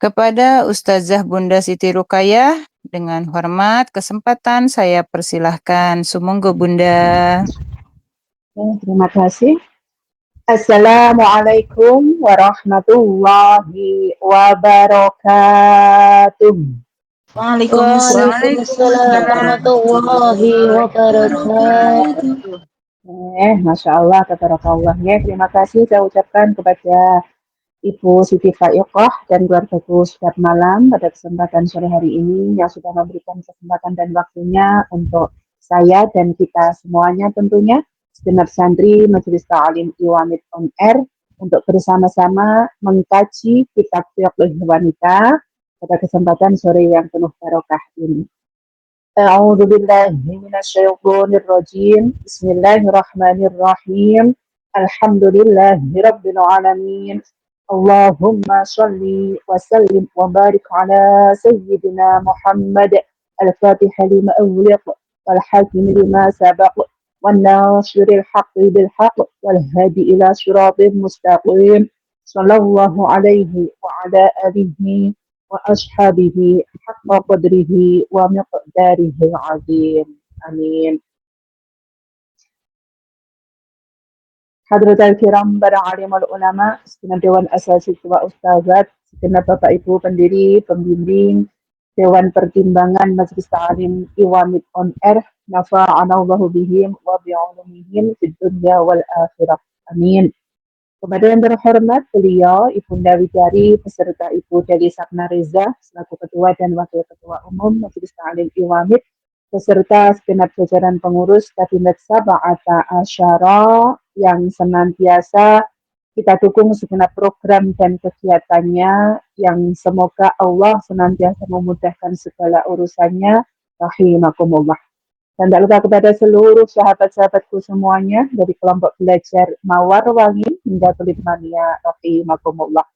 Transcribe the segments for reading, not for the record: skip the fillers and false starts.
Kepada Ustazah Bunda Siti Rukayah, dengan hormat kesempatan saya persilahkan. Sumangga Bunda. Terima kasih. Assalamualaikum warahmatullahi wabarakatuh. Waalaikumsalam warahmatullahi wabarakatuh. Masya Allah, tabarakallah. Terima kasih saya ucapkan kepada Ibu Siti Faiqah dan keluargaku setiap malam pada kesempatan sore hari ini yang sudah memberikan kesempatan dan waktunya untuk saya dan kita semuanya tentunya segenap santri Majelis Ta'lim Iwamid on Air untuk bersama-sama mengkaji kitab fiqh wanita pada kesempatan sore yang penuh barokah ini. A'udzu billahi minasyaitonir rajim. Bismillahirrahmanirrahim. Alhamdulillahirabbil alamin. Allahumma shalli wa sallim wa barik ala sayyidina Muhammad al-Fatih lima ughliq wal hakim lima sabaq wan nasiril haqqi bil haqq wal hadi ila siratal mustaqim. Sallallahu alaihi wa ala alihi wa ashabihi haqqa qadrihi wa miqdarihi azim. Amin. Hadratul kiram para alimul ulama, segenap dewan asasi tua ustazat, segenap bapak ibu pendiri, pembimbing, dewan pertimbangan Majelis Ta'lim Iwamid on Air, nafa'anallahu bihim wa bi'ulumihim fid dunya wal akhirah. Amin. Kepada yang terhormat beliau, Ibunda Widari, beserta Ibu Deli Sapna Reza, selaku Ketua dan Wakil Ketua Umum Majelis Ta'lim Iwamid, beserta segenap jajaran pengurus Kabinet Sab'ata Asyara yang senantiasa kita dukung segenap program dan kegiatannya, yang semoga Allah senantiasa memudahkan segala urusannya. Rahimakumullah. Dan tak lupa kepada seluruh sahabat-sahabatku semuanya dari kelompok belajar Mawar Wangi hingga Kulit Mania, rahimakumullah.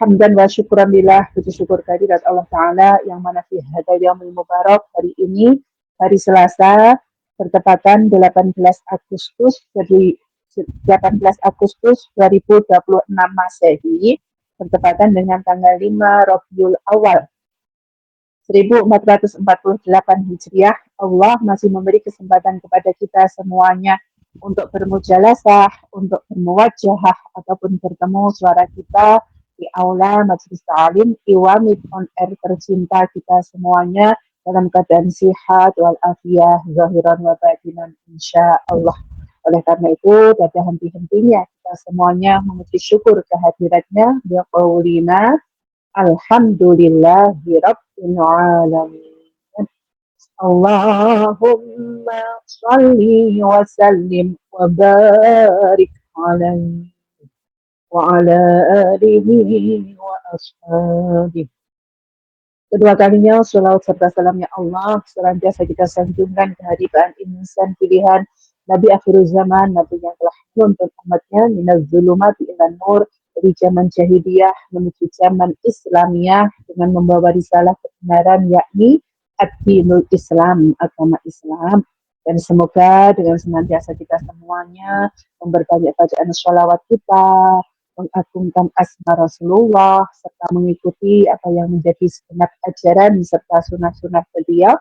Hamdan wa syukuran billah, puji syukur kehadirat Allah Ta'ala yang mana fi hadal yaumil mubarak hari ini, hari Selasa, bertepatan 18 Agustus 2026 Masehi, bertepatan dengan tanggal 5 Rabiul Awal 1448 Hijriah. Allah masih memberi kesempatan kepada kita semuanya untuk bermujalasah, untuk bermuwajahah, ataupun bertemu suara kita di aula Majelis Ta'lim Iwamid on Air tercinta kita semuanya dalam keadaan sihat wal afiyah zahiran wa batinan insya Allah. Oleh karena itu, pada henti-hentinya kita semuanya memuji syukur kehadiratnya biqaulina alhamdulillahi rabbil alamin. Allahumma shalli wa sallim wa barik alaihi wa ala alihi wa ashabihi. Kedua kalinya sholawat serta salamnya Allah senantiasa kita sanjungkan kehadiran insan pilihan Nabi akhir zaman, Nabi yang telah menuntun umatnya minaz zulumati ilan nur, dari zaman jahiliyah menuju zaman Islamiyah dengan membawa risalah kebenaran, yakni ad-dinul Islam, agama Islam. Dan semoga dengan senantiasa kita semuanya memperbanyak bacaan sholawat kita, mengagungkan asma Rasulullah, serta mengikuti apa yang menjadi segenap ajaran serta sunnah-sunnah beliau.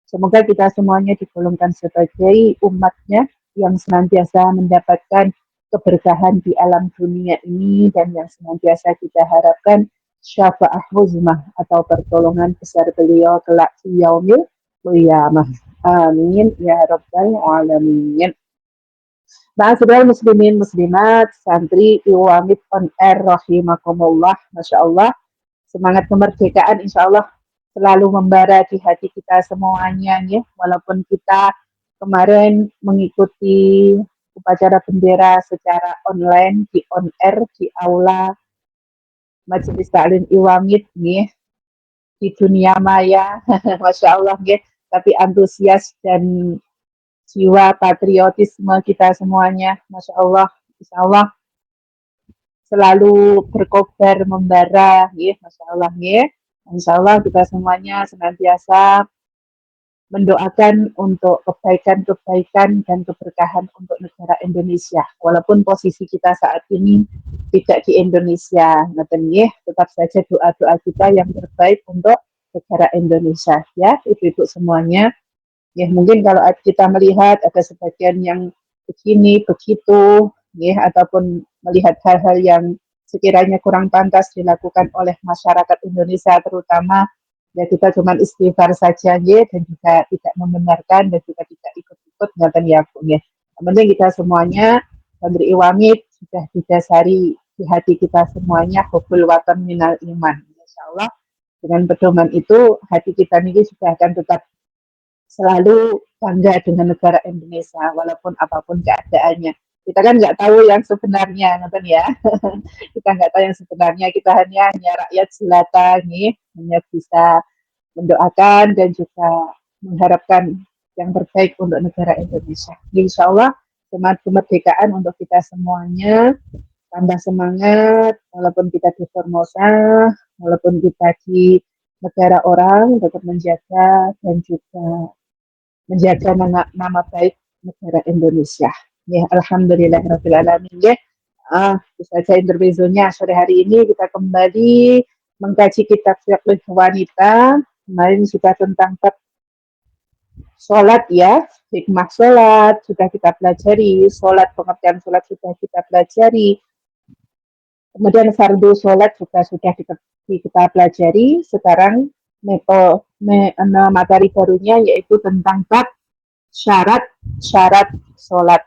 Semoga kita semuanya digolongkan sebagai umatnya yang senantiasa mendapatkan keberkahan di alam dunia ini, dan yang senantiasa kita harapkan syafa'ah huzmah atau pertolongan besar beliau kelak di yaumil qiyamah. Amin ya rabbal alamin. Ma'asyiral muslimin muslimat, santri Iwamid on Air rahimakumullah. Masya Allah, semangat kemerdekaan insya Allah selalu membara di hati kita semuanya ya. Walaupun kita kemarin mengikuti upacara bendera secara online di on air di aula Majelis Ta'lim Iwamid nih di dunia maya. Masya Allah ya. Tapi antusias dan jiwa patriotisme kita semuanya, Masya Allah, Insya Allah selalu berkobar membara, ya, Masya Allah ya. Insya Allah kita semuanya senantiasa mendoakan untuk kebaikan-kebaikan dan keberkahan untuk negara Indonesia. Walaupun posisi kita saat ini tidak di Indonesia, tetap saja doa-doa kita yang terbaik untuk negara Indonesia. Ya, ibu-ibu semuanya. Ya, mungkin kalau kita melihat ada sebagian yang begini, begitu, ya, ataupun melihat hal-hal yang sekiranya kurang pantas dilakukan oleh masyarakat Indonesia terutama, ya kita cuma istighfar saja ya, dan juga tidak membenarkan dan juga tidak ikut-ikut ngaten ya Bu ya. Yang penting kita semuanya memberi iwamit sudah didasari di hati kita semuanya hubul watan minal iman. Insyaallah dengan pedoman itu hati kita ini sudah akan tetap selalu bangga dengan negara Indonesia walaupun apapun keadaannya. Kita kan nggak tahu yang sebenarnya, nonton ya. Kita nggak tahu yang sebenarnya. Kita hanya rakyat jelata nih, hanya bisa mendoakan dan juga mengharapkan yang terbaik untuk negara Indonesia. Insya Allah semangat kemerdekaan untuk kita semuanya, tambah semangat walaupun kita di Formosa, walaupun kita di negara orang, tetap menjaga dan juga menjaga nama baik negara Indonesia. Ya, alhamdulillahirabbil alamin ya. Itu saja intermezzonya sore hari ini. Kita kembali mengkaji kitab fiqh wanita. Kemarin sudah tentang sholat ya, hikmah sholat sudah kita pelajari, sholat pengertian sholat sudah kita pelajari. Kemudian fardu sholat juga sudah kita pelajari. Sekarang materi barunya yaitu tentang bab syarat sholat.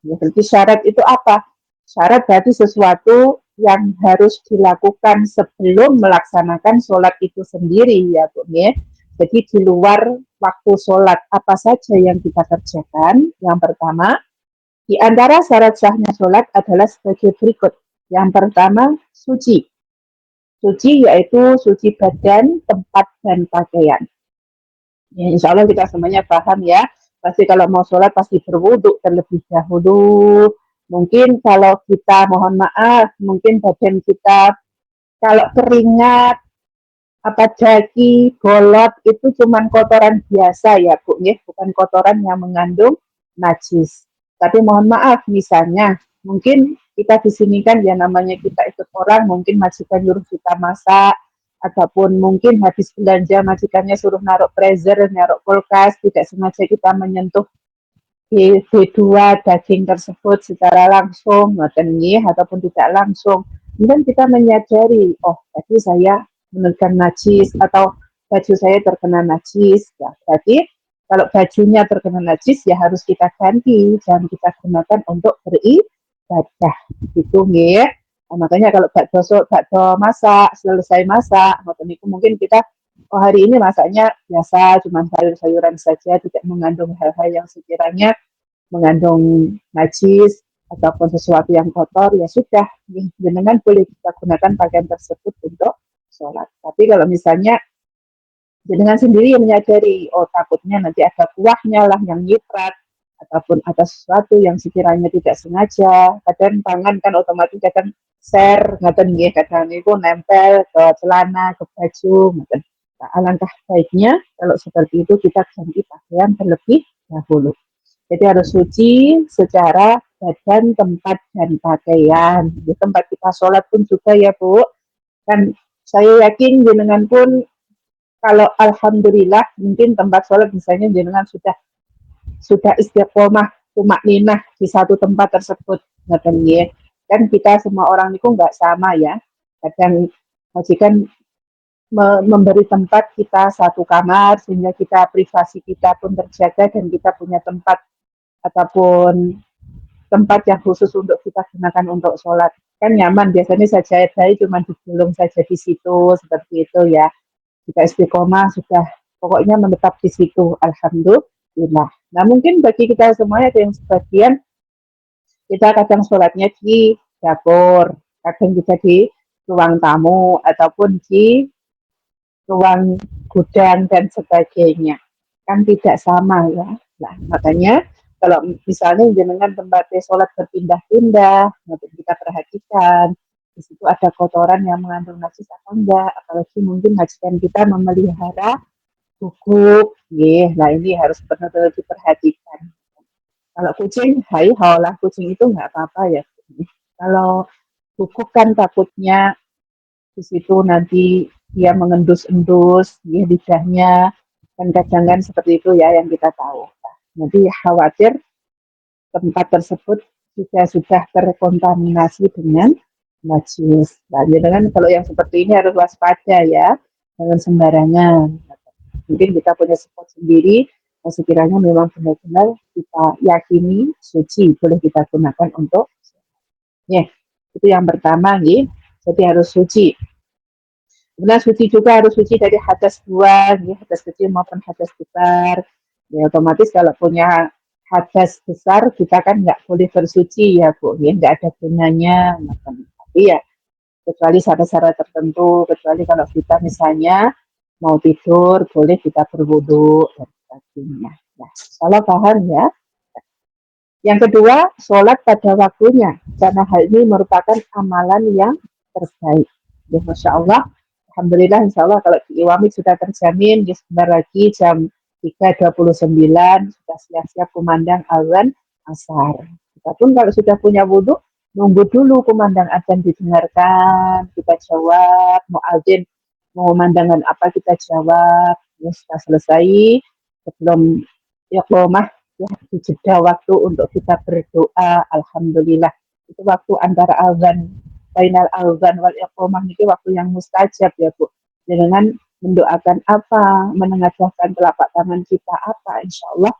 Ya, berarti syarat itu apa? Syarat berarti sesuatu yang harus dilakukan sebelum melaksanakan sholat itu sendiri ya Bu ya. Jadi di luar waktu sholat apa saja yang kita kerjakan? Yang pertama, di antara syarat sahnya sholat adalah sebagai berikut. Yang pertama, suci. Suci yaitu suci badan, tempat, dan pakaian. Ya, insya Allah kita semuanya paham ya. Pasti kalau mau sholat pasti berwudhu terlebih dahulu. Mungkin kalau kita mohon maaf, mungkin badan kita kalau keringat, apa daki, bolot itu cuma kotoran biasa ya Bu, ya, bukan kotoran yang mengandung najis. Tapi mohon maaf, misalnya mungkin kita di sini kan ya namanya kita ikut orang, mungkin majikan nyuruh kita masak, ataupun mungkin habis belanja majikannya suruh naruh freezer, naruh kulkas, tidak sengaja kita menyentuh B2 daging tersebut secara langsung, ataupun tidak langsung. Kemudian kita menyadari, oh tadi saya menekan najis atau baju saya terkena najis. Ya, berarti kalau bajunya terkena najis ya harus kita ganti dan kita gunakan untuk beribadah. Gitu ya. Nah, makanya kalau bakso masak, selesai masak, mungkin kita hari ini masaknya biasa, cuma sayur-sayuran saja, tidak mengandung hal-hal yang sekiranya mengandung najis ataupun sesuatu yang kotor, ya sudah, jenengan boleh kita gunakan pakaian tersebut untuk sholat. Tapi kalau misalnya jenengan sendiri yang menyadari, oh takutnya nanti ada kuahnya lah yang nitrat, ataupun ada sesuatu yang sekiranya tidak sengaja, kadang tangan kan otomatis kadang share, kadang itu nempel ke celana, ke baju, Nah, alangkah baiknya kalau seperti itu kita ganti pakaian terlebih dahulu. Jadi harus suci secara badan, tempat, dan pakaian. Di tempat kita sholat pun juga ya Bu. Kan saya yakin jenengan pun kalau alhamdulillah mungkin tempat sholat misalnya jenengan sudah istiqomah, tumakninah di satu tempat tersebut. Kan kita semua orang itu nggak sama ya. Kadang majikan memberi tempat kita satu kamar sehingga kita privasi kita pun terjaga dan kita punya tempat ataupun tempat yang khusus untuk kita gunakan untuk sholat. Kan nyaman, biasanya saja cuma digulung saja di situ, seperti itu ya. Kita istiqomah sudah pokoknya menetap di situ, alhamdulillah. Nah mungkin bagi kita semuanya ada yang sebagian kita kadang sholatnya di dapur, kadang kita di ruang tamu ataupun di ruang gudang dan sebagainya. Kan tidak sama ya. Nah, makanya kalau misalnya jenengan tempatnya sholat berpindah-pindah, kita perhatikan di situ ada kotoran yang mengandung najis atau enggak, apalagi mungkin majikan kita memelihara Guguk, nah ini harus benar-benar diperhatikan. Kalau kucing, hai lah kucing itu nggak apa-apa ya. Kalau guguk kan takutnya di situ nanti dia mengendus-endus, lidahnya, kan kadang kan seperti itu ya yang kita tahu. Nanti khawatir tempat tersebut juga sudah terkontaminasi dengan najis. Nah, dengan kalau yang seperti ini harus waspada ya, jangan sembarangan. Mungkin kita punya spot sendiri yang sekiranya memang benar-benar kita yakini suci boleh kita gunakan untuk ya. Itu yang pertama nih. Jadi harus suci. Kemudian suci juga harus suci dari hadas dua, ya, hadas kecil maupun hadas besar. Ya, otomatis kalau punya hadas besar kita kan nggak boleh bersuci ya Bu, ya nggak ada gunanya. Tapi ya kecuali syarat-syarat tertentu, kecuali kalau kita misalnya mau tidur boleh kita berwudu dan sebagainya. Nah, kalau paham ya. Yang kedua, sholat pada waktunya, karena hal ini merupakan amalan yang terbaik. Ya, Masya Allah, Alhamdulillah, Insya Allah kalau di Iwami sudah terjamin, ya sebentar lagi jam 3.29 sudah siap-siap kumandang azan asar. Kita pun kalau sudah punya wudhu, nunggu dulu kumandang azan didengarkan, kita jawab, mau azan, mau mandangan apa kita jawab, ya sudah selesai, sebelum ya ya di jeda waktu untuk kita berdoa. Alhamdulillah itu waktu antara azan final azan wal iqamah itu waktu yang mustajab ya Bu, dengan mendoakan apa, menengadahkan telapak tangan kita apa, insya Allah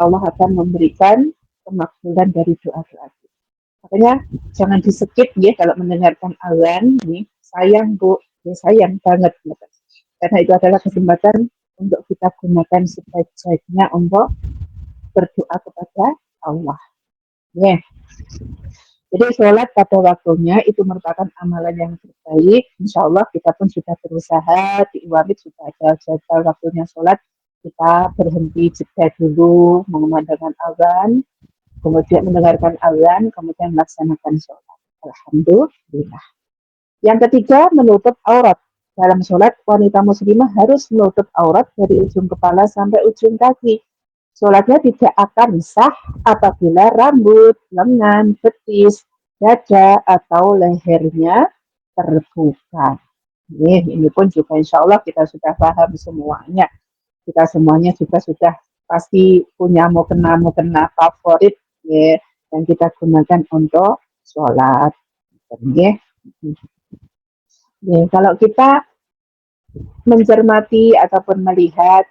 Allah akan memberikan kemakbulan dari doa-doa kita. Makanya jangan di skip ya kalau mendengarkan azan nih, sayang Bu, ya sayang banget karena itu adalah kesempatan untuk kita gunakan sebaik-baiknya untuk berdoa kepada Allah. Ya. Jadi sholat pada waktunya itu merupakan amalan yang terbaik. Insya Allah kita pun sudah berusaha di Iwamit sudah ada jadwal waktunya sholat. Kita berhenti jeda dulu mengumandangkan azan, kemudian mendengarkan azan, kemudian melaksanakan sholat. Alhamdulillah. Yang ketiga, menutup aurat. Dalam sholat, wanita muslimah harus menutup aurat dari ujung kepala sampai ujung kaki. Sholatnya tidak akan sah apabila rambut, lengan, betis, dada, atau lehernya terbuka. Ini pun juga insya Allah kita sudah paham semuanya. Kita semuanya juga sudah pasti punya mukena favorit ya, yang kita gunakan untuk sholat. Ya. Ya, kalau kita mencermati ataupun melihat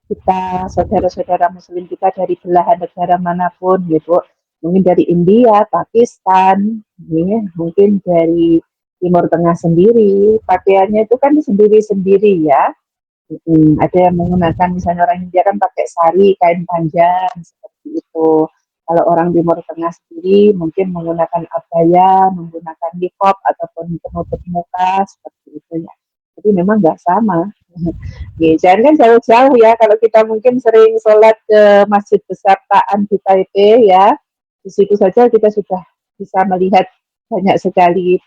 kita saudara-saudara muslim kita dari belahan negara manapun gitu, mungkin dari India, Pakistan, ya, mungkin dari Timur Tengah sendiri, pakaiannya itu kan sendiri-sendiri ya. Ada yang menggunakan misalnya orang India kan pakai sari, kain panjang seperti itu. Kalau orang Timur Tengah sendiri mungkin menggunakan abaya, menggunakan niqab ataupun penutup muka seperti itu ya. Jadi memang nggak sama. Ya, jangan kan jauh-jauh ya. Kalau kita mungkin sering sholat ke Masjid Besar Taan di Taipei ya, di situ saja kita sudah bisa melihat banyak sekali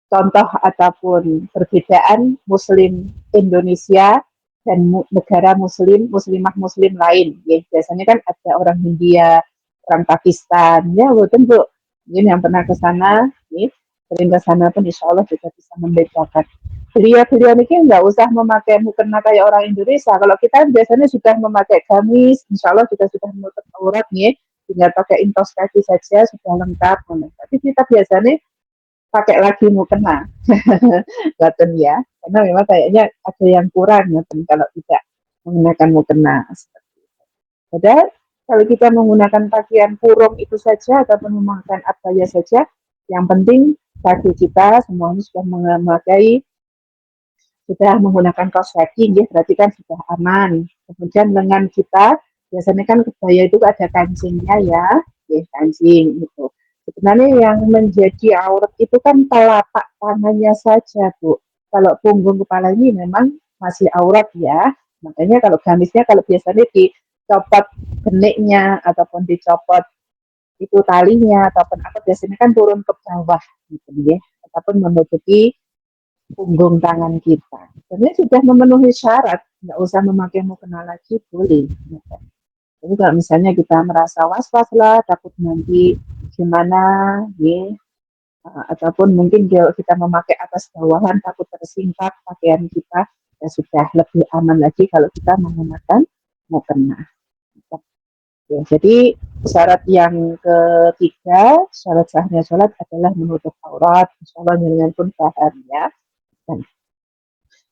contoh ataupun perbedaan Muslim Indonesia dan negara Muslimah Muslim lain. Ya, biasanya kan ada orang India, orang Pakistan, ya betul Bu. Ini yang pernah ke sana, nih, sering ke sana pun insya Allah juga bisa membedakan. Beliau ini nggak usah memakai mukena kayak orang Indonesia. Kalau kita biasanya sudah memakai gamis, insya Allah juga sudah menutup aurat nih, tinggal pakai intos kaki saja sudah lengkap. Tapi kita biasanya pakai lagi mukena, Gaten ya, karena memang kayaknya ada yang kurang kalau tidak menggunakan mukena. Padahal kalau kita menggunakan pakaian kurung itu saja ataupun menggunakan abaya saja, yang penting kaki kita semuanya sudah memakai, sudah menggunakan kaos kaki, ya, berarti kan sudah aman. Kemudian lengan kita, biasanya kan kebaya itu ada kancingnya ya, kancing itu. Sebenarnya yang menjadi aurat itu kan telapak tangannya saja, Bu. Kalau punggung kepala ini memang masih aurat ya. Makanya kalau gamisnya kalau biasanya dicopot geniknya ataupun dicopot itu talinya ataupun apa biasanya kan turun ke bawah gitu ya. Ataupun menutupi punggung tangan kita. Sebenarnya sudah memenuhi syarat nggak usah memakai mukena lagi, boleh. Jadi kalau misalnya kita merasa was-was lah, takut nanti gimana, ya, ataupun mungkin kalau kita memakai atas bawahan takut tersingkap pakaian kita, ya sudah lebih aman lagi kalau kita menggunakan mukena. Ya, jadi syarat yang ketiga, syarat sahnya sholat adalah menutup aurat, insyaallah dengan pun paham ya. Dan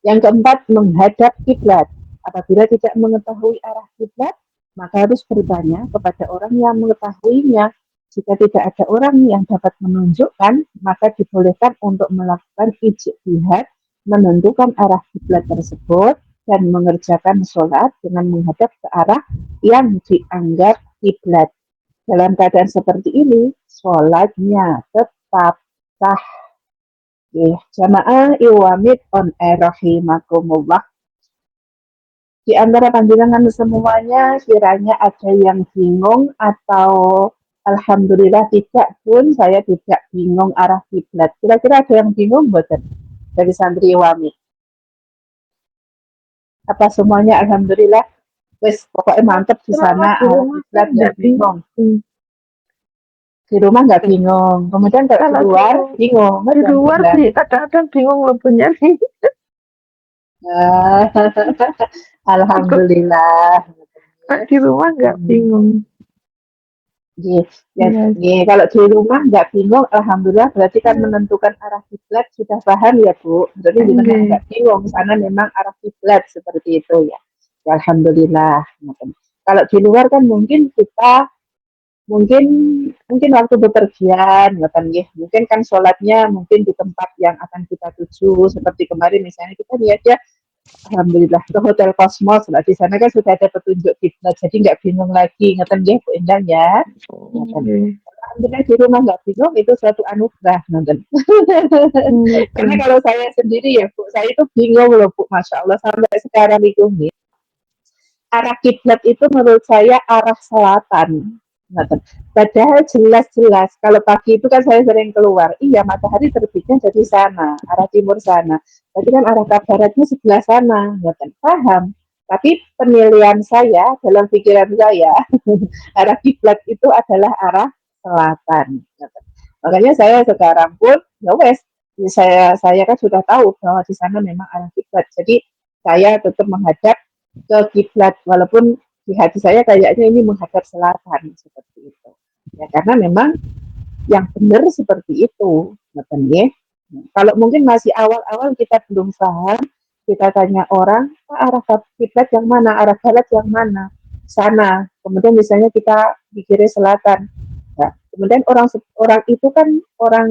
yang keempat, menghadap kiblat. Apabila tidak mengetahui arah kiblat, maka harus bertanya kepada orang yang mengetahuinya. Jika tidak ada orang yang dapat menunjukkan, maka dibolehkan untuk melakukan ijtihad, menentukan arah kiblat tersebut, dan mengerjakan sholat dengan menghadap ke arah yang dianggap kiblat. Dalam keadaan seperti ini, sholatnya tetap sah. Jamaah iwamid on rahimakumullah. Di antara panjenengan semuanya, kiranya ada yang bingung atau alhamdulillah tidak pun, saya tidak bingung arah kiblat. Kira-kira ada yang bingung buatan dari santri iwamid? Apa semuanya alhamdulillah? Wes pokoknya mantep di sana arah kiblat nggak bingung. Di rumah nggak bingung. Kemudian kalau di luar bingung. Di luar sih kadang-kadang bingung lepunya sih. Alhamdulillah. Di rumah nggak bingung. Kalau di rumah nggak bingung, alhamdulillah berarti kan menentukan arah kiblat sudah paham ya Bu. Jadi nggak bingung, sana memang arah kiblat seperti itu ya. Alhamdulillah. Kalau di luar kan mungkin kita mungkin waktu bepergian, mungkin kan sholatnya mungkin di tempat yang akan kita tuju, seperti kemarin misalnya kita lihat ya, alhamdulillah ke Hotel Cosmos lah, di sana kan sudah ada petunjuk kiblat, jadi nggak bingung lagi, ngeten ya Bu Endang ya. Alhamdulillah di rumah nggak bingung, itu suatu anugerah nonton. Karena kalau saya sendiri ya Bu, saya itu bingung loh Bu, masya Allah sampai sekarang itu nih. Arah kiblat itu menurut saya arah selatan. Padahal jelas-jelas kalau pagi itu kan saya sering keluar, iya matahari terbitnya dari sana, arah timur sana. Berarti kan arah baratnya sebelah sana, paham. Tapi penilaian saya dalam pikiran saya, arah kiblat itu adalah arah selatan. Makanya saya sekarang pun, ya wes, saya kan sudah tahu bahwa di sana memang arah kiblat. Jadi saya tetap menghadap ke kiblat, walaupun di hati saya kayaknya ini menghadap selatan seperti itu. Ya karena memang yang benar seperti itu, ya. Kalau mungkin masih awal-awal kita belum paham, kita tanya orang, arah kiblat yang mana, arah barat yang mana, sana. Kemudian misalnya kita pikirnya selatan. Nah, kemudian orang itu kan orang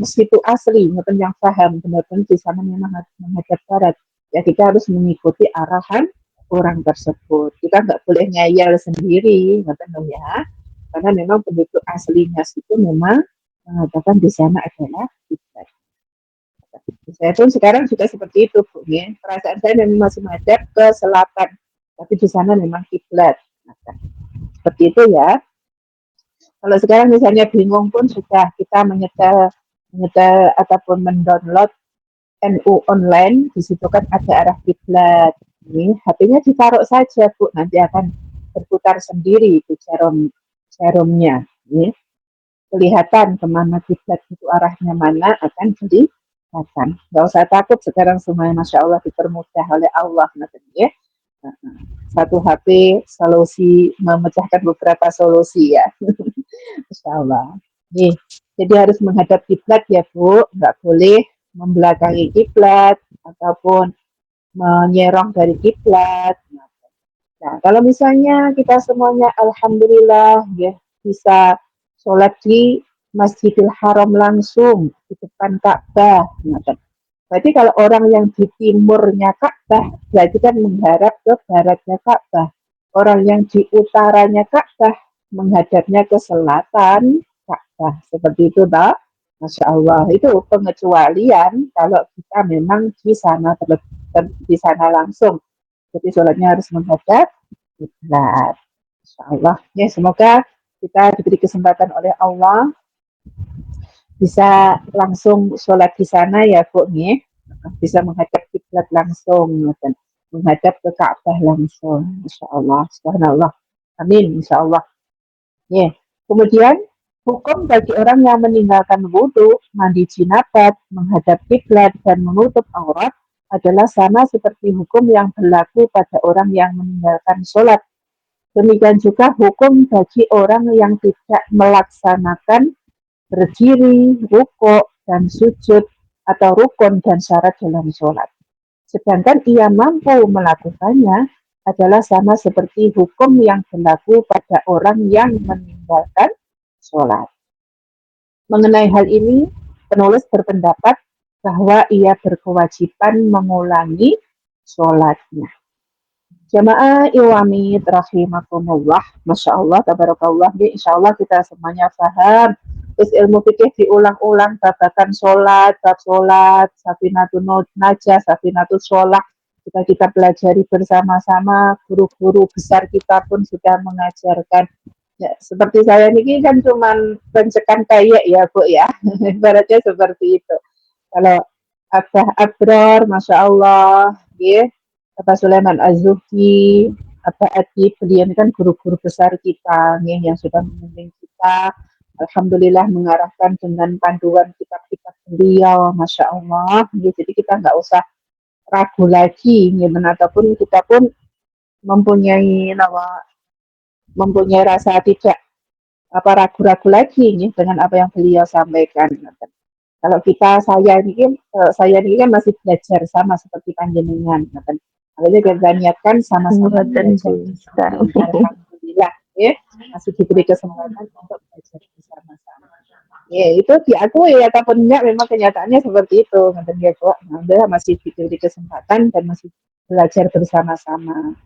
situ asli, yang paham benar-benar di sana memang menghadap barat. Ya kita harus mengikuti arahan orang tersebut. Kita nggak boleh ngayal sendiri, ya. Karena memang penduduk aslinya itu memang mengatakan di sana adalah kiblat. Saya pun sekarang juga seperti itu, Bu. Ya. Perasaan saya memang masih menghadap ke selatan, tapi di sana memang kiblat. Seperti itu ya. Kalau sekarang misalnya bingung pun sudah kita menyetel ataupun mendownload NU online, di situ kan ada arah kiblat. Ini HP-nya ditaruh saja Bu, nanti akan berputar sendiri itu jarumnya. Ini kelihatan kemana kiblat itu arahnya mana akan kelihatan. Nggak usah takut sekarang semuanya Masya Allah dipermudah oleh Allah. Ya. Satu HP solusi memecahkan beberapa solusi ya. Masya Allah. Nih, jadi harus menghadap kiblat ya Bu, nggak boleh membelakangi kiblat ataupun menyerong dari kiblat. Nah, kalau misalnya kita semuanya alhamdulillah ya bisa sholat di Masjidil Haram langsung di depan Ka'bah. Berarti kalau orang yang di timurnya Ka'bah berarti kan mengharap ke baratnya Ka'bah. Orang yang di utaranya Ka'bah menghadapnya ke selatan Ka'bah. Seperti itu, Pak. Masya Allah, itu pengecualian kalau kita memang di sana langsung. Jadi sholatnya harus menghadap kiblat. Masya Allah. Ya, semoga kita diberi kesempatan oleh Allah bisa langsung sholat di sana ya Bu nih, bisa menghadap kiblat langsung. menghadap ke Ka'bah langsung. Masya Allah, subhanallah. Amin, insya Allah. Ya. Kemudian hukum bagi orang yang meninggalkan wudhu, mandi jinabat, menghadap kiblat dan menutup aurat adalah sama seperti hukum yang berlaku pada orang yang meninggalkan sholat. Demikian juga hukum bagi orang yang tidak melaksanakan berdiri, rukuk, dan sujud atau rukun dan syarat dalam sholat. Sedangkan ia mampu melakukannya adalah sama seperti hukum yang berlaku pada orang yang meninggalkan sholat. Mengenai hal ini, penulis berpendapat bahwa ia berkewajiban mengulangi sholatnya. Jamaah iwami rahimakumullah, Masya Allah, tabarakallah, insya Allah kita semuanya paham. Terus ilmu fikih diulang-ulang, babakan sholat, bab sholat, safinatun najah, safinatun sholat, kita pelajari bersama-sama, guru-guru besar kita pun sudah mengajarkan. Ya, seperti saya ini kan cuman pencekan kayak ya Bu ya, ibaratnya seperti itu. Kalau Abah Abror, Masya Allah, ya, Bapak Sulaiman Az-Zuhri, Abah Adib, beliau ini kan guru-guru besar kita, nih, yang sudah membimbing kita. Alhamdulillah mengarahkan dengan panduan kitab-kitab beliau, Masya Allah. Ya, jadi kita nggak usah ragu lagi, ya, ataupun kita pun mempunyai mempunyai rasa tidak ragu-ragu lagi nih dengan apa yang beliau sampaikan. Kalau saya ini kan masih belajar sama seperti panjenengan. Makanya kita niatkan sama-sama belajar. Alhamdulillah, ya, masih diberi kesempatan untuk belajar bersama-sama. Ya, itu diakui ataupun enggak, memang kenyataannya seperti itu. Alhamdulillah masih diberi kesempatan dan masih belajar bersama-sama.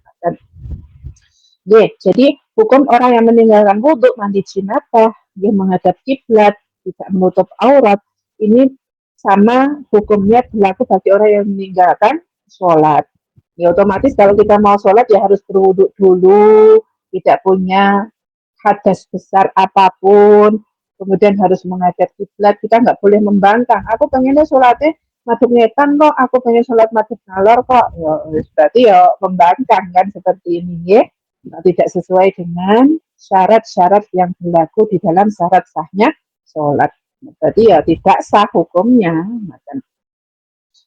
Jadi hukum orang yang meninggalkan wudhu, mandi jinabah, dia menghadap kiblat, tidak menutup aurat, ini sama hukumnya berlaku bagi orang yang meninggalkan sholat. Ya otomatis kalau kita mau sholat ya harus berwudhu dulu, tidak punya hadas besar apapun, kemudian harus menghadap kiblat. Kita nggak boleh membangkang. Aku pengennya sholatnya madhep ngetan kok, aku pengen sholat madhep ngalor kok. Ya, berarti ya membangkang kan seperti ini ya. Tidak sesuai dengan syarat-syarat yang berlaku di dalam syarat sahnya sholat. Berarti ya tidak sah hukumnya.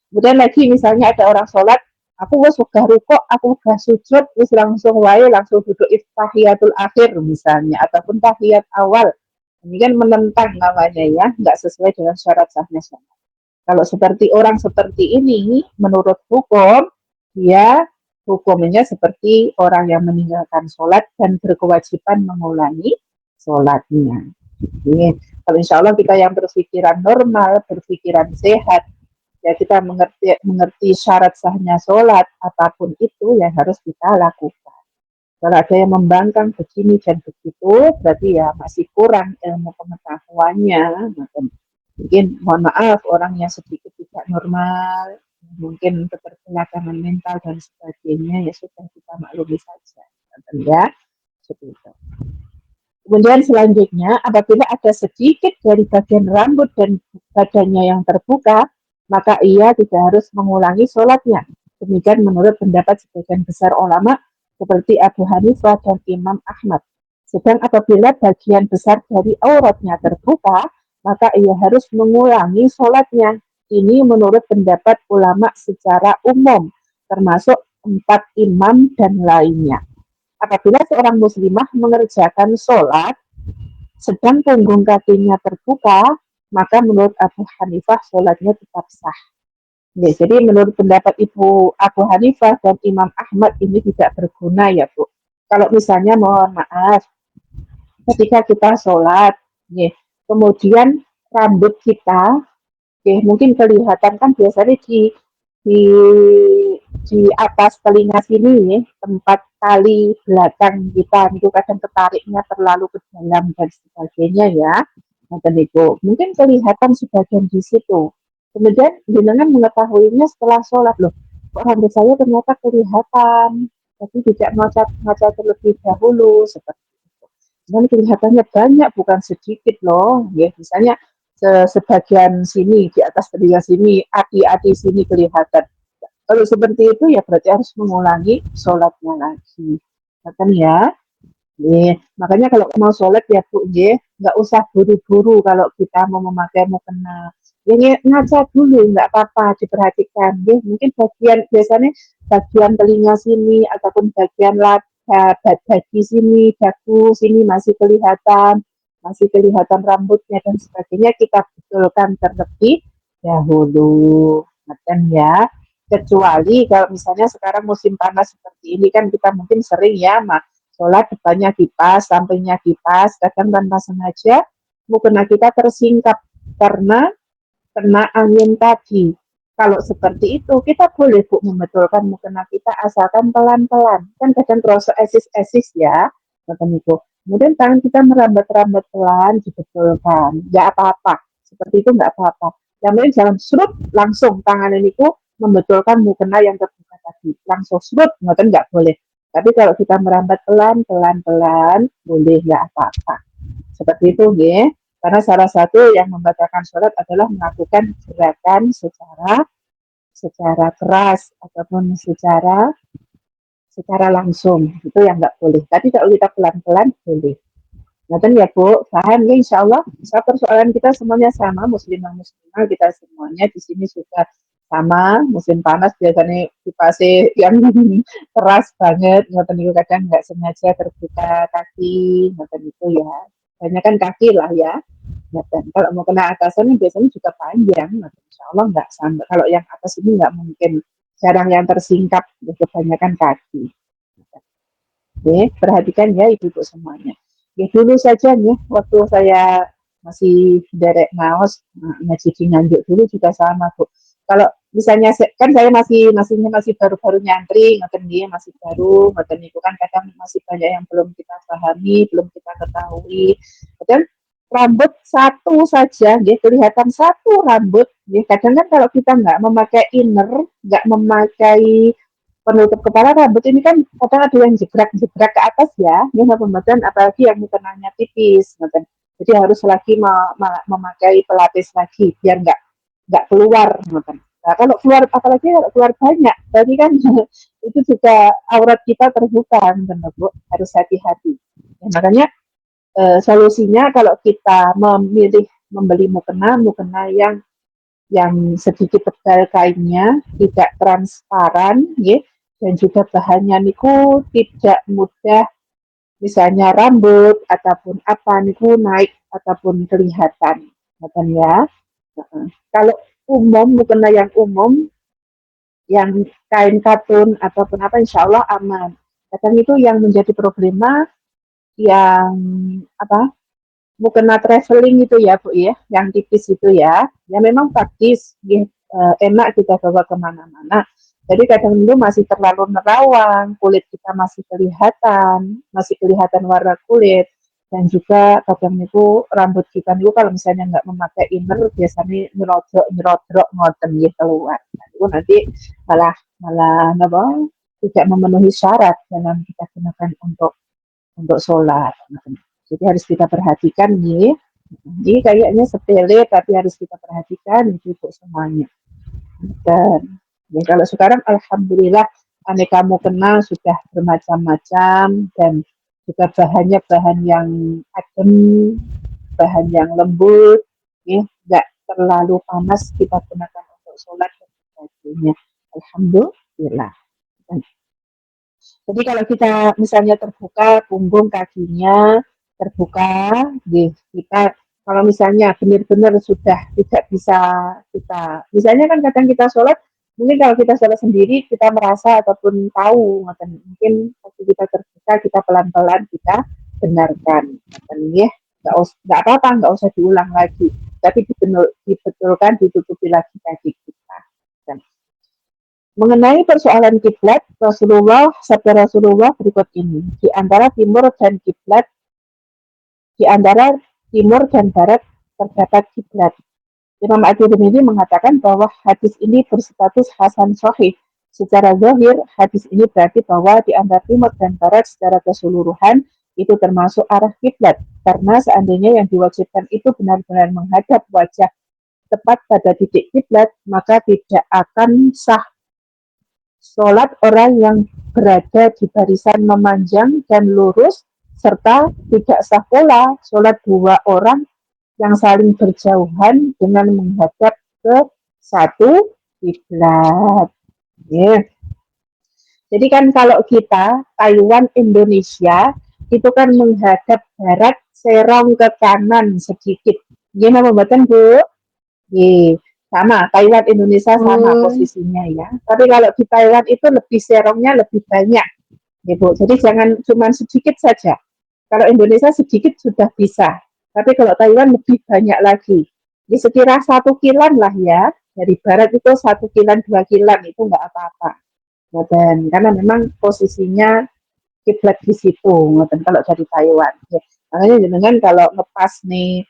Kemudian lagi misalnya ada orang sholat, aku wis wegah rukuk, aku wegah sujud, wis langsung wae langsung duduk tahiyatul akhir misalnya, ataupun tahiyat awal. Ini kan menentang namanya ya, nggak sesuai dengan syarat sahnya sholat. Kalau seperti orang seperti ini, menurut hukum, dia hukumnya seperti orang yang meninggalkan sholat dan berkewajiban mengulangi sholatnya. Ini, kalau insya Allah kita yang berpikiran normal, berpikiran sehat, ya kita mengerti syarat sahnya sholat, apapun itu yang harus kita lakukan. Kalau ada yang membangkang begini dan begitu, berarti ya masih kurang ilmu pengetahuannya. Mungkin mohon maaf orang yang sedikit tidak normal, mungkin keterbelakangan mental dan sebagainya, ya sudah kita maklumi saja, ya, seperti itu. Kemudian selanjutnya, apabila ada sedikit dari bagian rambut dan badannya yang terbuka, maka ia tidak harus mengulangi sholatnya. Demikian menurut pendapat sebagian besar ulama seperti Abu Hanifah dan Imam Ahmad. Sedang apabila bagian besar dari auratnya terbuka, maka ia harus mengulangi sholatnya. Ini menurut pendapat ulama secara umum, termasuk 4 imam dan lainnya. Apabila seorang muslimah mengerjakan sholat, sedang punggung kakinya terbuka, maka menurut Abu Hanifah sholatnya tetap sah. Ya, jadi menurut pendapat Ibu Abu Hanifah dan Imam Ahmad ini tidak berguna ya Bu. Kalau misalnya mohon maaf, ketika kita sholat, ya, kemudian rambut kita, ya, mungkin kelihatan kan biasanya di di atas telinga sini ya, tempat tali belakang kita itu kadang ketariknya terlalu ke dalam dan sebagainya ya. Mungkin kelihatan sebagian di situ. Kemudian jenengan mengetahuinya setelah sholat loh. Kok rambut saya ternyata kelihatan, tapi tidak ngaca terlebih dahulu seperti itu. Dan kelihatannya banyak bukan sedikit loh. Ya, misalnya sebagian sini di atas telinga sini, ati sini kelihatan. Kalau seperti itu ya berarti harus mengulangi sholatnya lagi. Kan ya? Nih, makanya kalau mau sholat ya Bu, nggak usah buru-buru kalau kita mau memakai mukena. Ya ngaca dulu, nggak apa-apa, diperhatikan. Mungkin biasanya bagian telinga sini ataupun bagian dada sini, dagu sini masih kelihatan rambutnya dan sebagainya kita betulkan terlebih dahulu. Kan ya. Kecuali kalau misalnya sekarang musim panas seperti ini kan kita mungkin sering ya, sholat depannya kipas, sampingnya kipas, kadang tanpa sengaja mukena kita tersingkap karena kena angin tadi. Kalau seperti itu, kita boleh Bu membetulkan mukena kita asalkan pelan-pelan. Kan kadang terasa esis-esis ya, itu. Kemudian tangan kita merambat-rambat pelan, dibetulkan. Nggak apa-apa. Seperti itu nggak apa-apa. Yang penting jangan serut langsung tangan ini membetulkan mukena yang terbuka tadi. Langsung serut, nggak boleh. Tapi kalau kita merambat pelan-pelan, boleh nggak apa-apa. Seperti itu, ya. Karena salah satu yang membatalkan sholat adalah melakukan gerakan secara keras ataupun secara langsung. Itu yang nggak boleh. Tapi kalau kita pelan-pelan, boleh. Nah, ya Bu, paham ya Insya Allah. Persoalan kita semuanya sama, muslimah kita semuanya di sini sudah sama. Musim panas biasanya kipasnya yang keras banget, ngoten itu kadang nggak sengaja terbuka kaki, ngoten itu ya. Banyak kan kaki lah ya. Ngoten. Kalau mau kena atasan biasanya juga panjang, Insya Allah nggak sampai. Kalau yang atas ini nggak mungkin, jarang yang tersingkap, kebanyakan kaki. Oke, perhatikan ya ibu-ibu semuanya. Ya dulu saja nih, waktu saya masih derek ngaos, ngaji di Nganjuk dulu juga sama Bu. Kalau misalnya kan saya masih baru-baru nyantri, ngoten nggih, masih baru, ngoten itu kan kadang masih banyak yang belum kita pahami, belum kita ketahui. Dan rambut satu saja, nggih, kelihatan satu rambut, nggih. Kadang kan kalau kita nggak memakai inner, nggak memakai penutup kepala, rambut ini kan kadang ada yang jegrak-jegrak ke atas ya, ini pembagian apalagi yang mukenanya tipis, gitu. Jadi harus lagi memakai pelapis lagi biar nggak keluar, gitu. Nah, kalau keluar apalagi kalau keluar banyak, berarti kan itu juga aurat kita terbuka, gitu, Bu. Harus hati-hati. Ya, makanya solusinya kalau kita membeli mukena yang sedikit tebal kainnya, tidak transparan, ya, dan juga bahannya niku tidak mudah, misalnya rambut ataupun apa niku naik ataupun kelihatan, ya. Kalau mukena yang umum, yang kain katun ataupun apa, insya Allah aman. Kadang itu yang menjadi problema yang apa, mukena traveling itu ya Bu ya, yang tipis itu ya memang praktis, ya, enak kita bawa kemana-mana. Jadi kadang itu masih terlalu nerawang, kulit kita masih kelihatan warna kulit, dan juga kadang itu rambut kita itu kalau misalnya nggak memakai inner biasanya nyerodok ngoten ya keluar. Nah, itu nanti malah malah tidak memenuhi syarat dalam kita gunakan untuk sholat. Jadi harus kita perhatikan nih. Ini kayaknya sepele tapi harus kita perhatikan itu semuanya. Dan ya kalau sekarang alhamdulillah aneka mukena sudah bermacam-macam dan juga bahannya bahan yang adem, bahan yang lembut, ya, nggak terlalu panas kita gunakan untuk sholat dan sebagainya. Alhamdulillah. Jadi kalau kita misalnya terbuka punggung kakinya terbuka, kita kalau misalnya benar-benar sudah tidak bisa kita, misalnya kan kadang kita sholat, mungkin kalau kita sholat sendiri kita merasa ataupun tahu, mungkin waktu kita terbuka kita pelan-pelan kita benarkan, ya, nggak apa-apa, nggak usah diulang lagi, tapi dibetulkan, ditutupi lagi kaki kita. Mengenai persoalan kiblat, sabda Rasulullah berikut ini. Di antara timur dan barat terdapat kiblat. Imam At-Tirmidzi mengatakan bahwa hadis ini berstatus hasan sahih. Secara zahir, hadis ini berarti bahwa di antara timur dan barat secara keseluruhan itu termasuk arah kiblat. Karena seandainya yang diwajibkan itu benar-benar menghadap wajah tepat pada titik kiblat, maka tidak akan sah sholat orang yang berada di barisan memanjang dan lurus, serta tidak sah pula sholat dua orang yang saling berjauhan dengan menghadap ke satu kiblat. Yeah. Jadi kan kalau kita Taiwan Indonesia itu kan menghadap barat, serong ke kanan sedikit. Gimana membuatkan Bu? Ye, sama Taiwan Indonesia sama posisinya ya. Tapi kalau di Taiwan itu lebih serongnya lebih banyak, ya Bu. Jadi jangan cuma sedikit saja. Kalau Indonesia sedikit sudah bisa. Tapi kalau Taiwan lebih banyak lagi. Jadi sekira 1 kilan lah ya. Dari barat itu 1 kilan, 2 kilan itu nggak apa-apa. Dan karena memang posisinya kiblat di situ, kalau dari Taiwan. Ya, makanya dengan kalau ngepas nih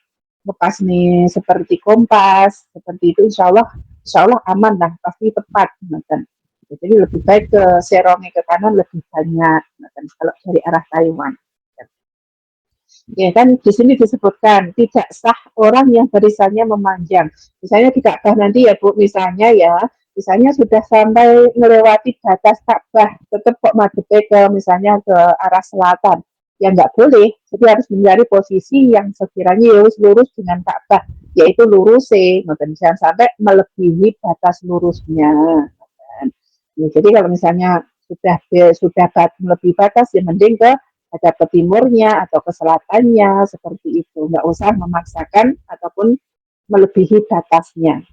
seperti kompas, seperti itu insya Allah aman lah, pasti tepat. Jadi lebih baik ke serongnya ke kanan lebih banyak, kalau dari arah Taiwan. Ya kan di sini disebutkan tidak sah orang yang barisannya memanjang. Misalnya di Ka'bah nanti ya Bu, misalnya sudah sampai melewati batas Ka'bah, tetap kok madepnya ke misalnya ke arah selatan. Ya nggak boleh, jadi harus mencari posisi yang sekiranya lurus dengan Ka'bah, yaitu lurus jangan sampai melebihi batas lurusnya. Ya, jadi kalau misalnya sudah melebihi batas, ya mending ada ke timurnya atau ke selatannya seperti itu, nggak usah memaksakan ataupun melebihi batasnya.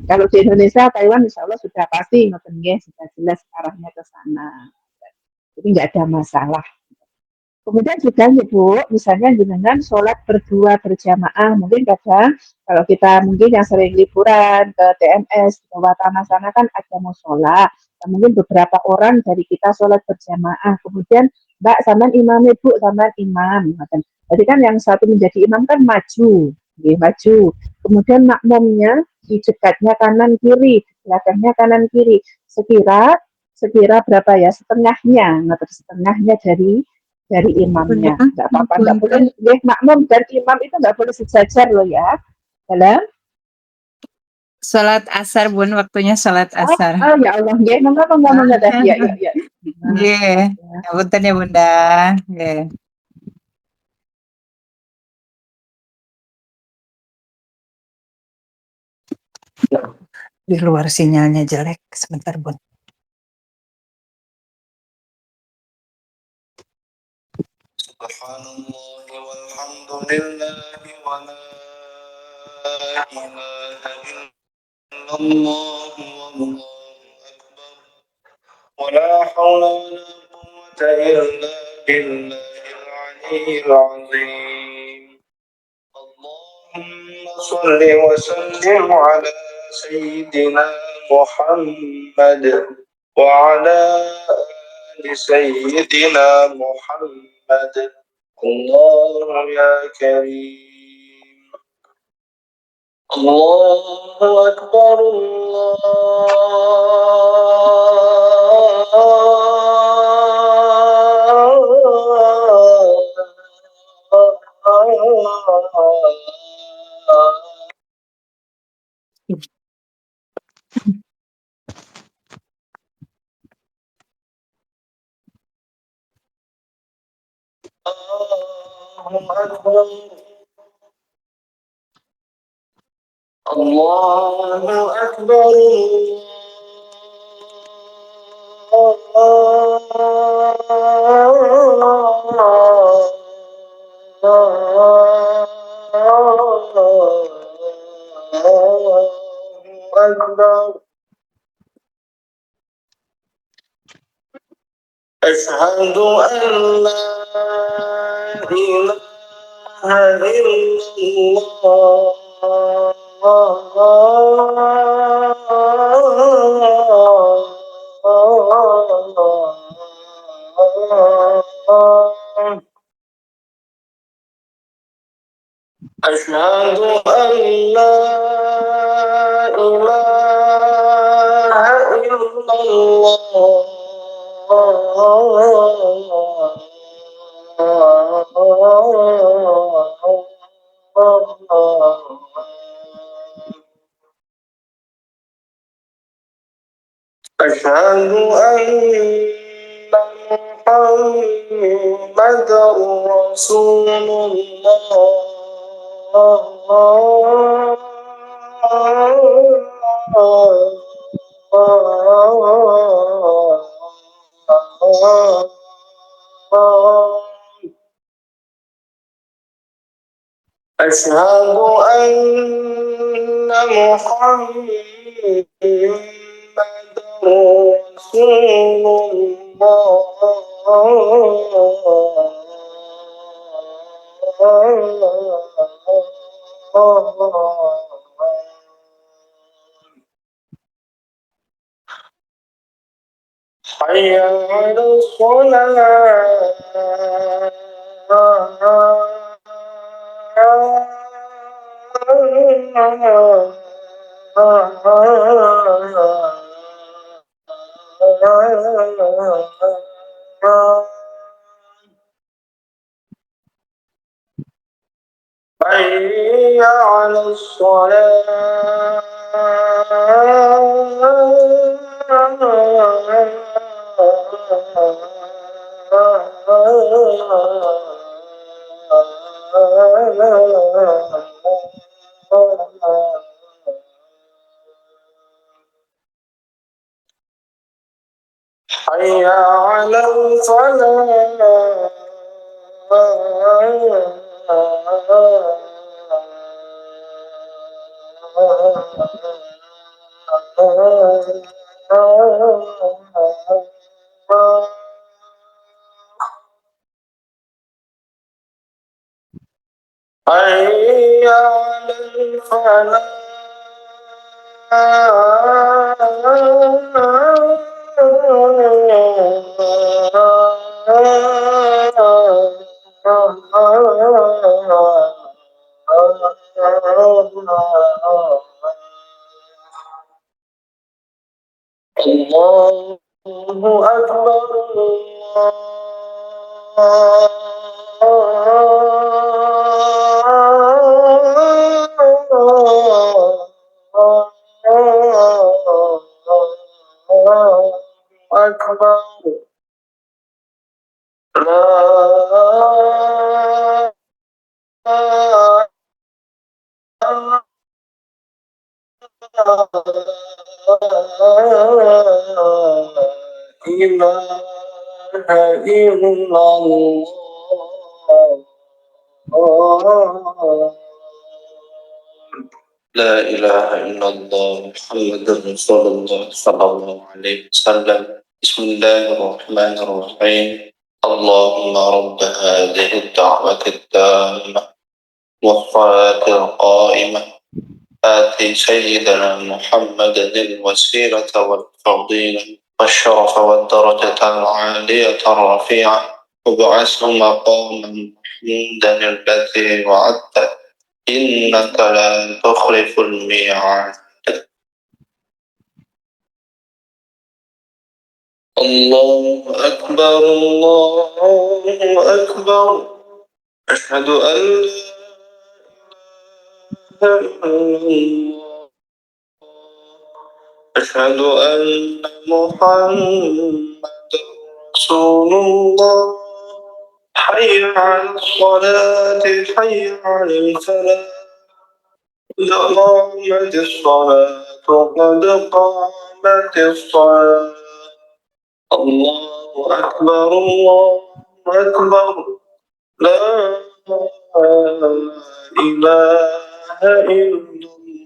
Kalau di Indonesia, Taiwan insya Allah sudah pasti sudah jelas arahnya ke sana, jadi nggak ada masalah. Kemudian juga ya Bu, misalnya dengan sholat berdua berjamaah, mungkin kadang kalau kita mungkin yang sering liburan ke TMS, ke bawah tanah sana kan ada musola, mungkin beberapa orang dari kita sholat berjamaah, kemudian Mbak sama imam Bu sama imam, jadi kan yang satu menjadi imam kan maju, maju, kemudian makmumnya di dekatnya kanan kiri, belakangnya kanan kiri, sekira berapa ya, setengahnya dari imamnya, nggak apa-apa, nggak boleh, makmum dan imam itu nggak boleh sejajar loh ya, dalam Salat asar Bun, waktunya salat asar. ya Allah, ya, ngomong dah, ya. Nggih, ngapunten ya Bunda. Nggih. Di luar sinyalnya jelek, sebentar Bun. Subhanallah walhamdulillah wa la ilaha illallah wallahu akbar wa la hawla wa la quwwata illa billahil aliyyil azim. Allahumma salli wa sallim ala sayyidina Muhammad wa ala ali sayyidina Muhammad. Allah ya Karim. Allahu Akbar. Allahu Akbar. Allahu Akbar. Allahu Akbar. أشهد أن لا إله إلا الله. أشهد أن لا إله إلا الله. أشهد أن محمد رسول الله. أشهد أن محمد رسول الله. حي على الصلاة. حي على الصلاة. حي على الفلاح. حي على الفلاح. الله أكبر. الله أكبر. لا إله إلا الله. لا إله إلا الله محمد رسول الله صلى الله عليه وسلم. بسم الله الرحمن الرحيم. اللهم رب هذه الدعوة التامة والصلاة القائمة آتي سيدنا محمد الوسيلة والفضيلة والشرف والدرجة العالية الرفيعة وابعثه مقاما محمودا الذي وعدته إنك لا تخلف الميعاد. الله أكبر. الله أكبر. أشهد أن لا إله إلا الله. أشهد أن محمد رسول الله. حي على الصلاة. حي على الفلاح. قد قامت الصلاة. قد قامت الصلاة. الله أكبر. الله أكبر. لا إله إلا الله.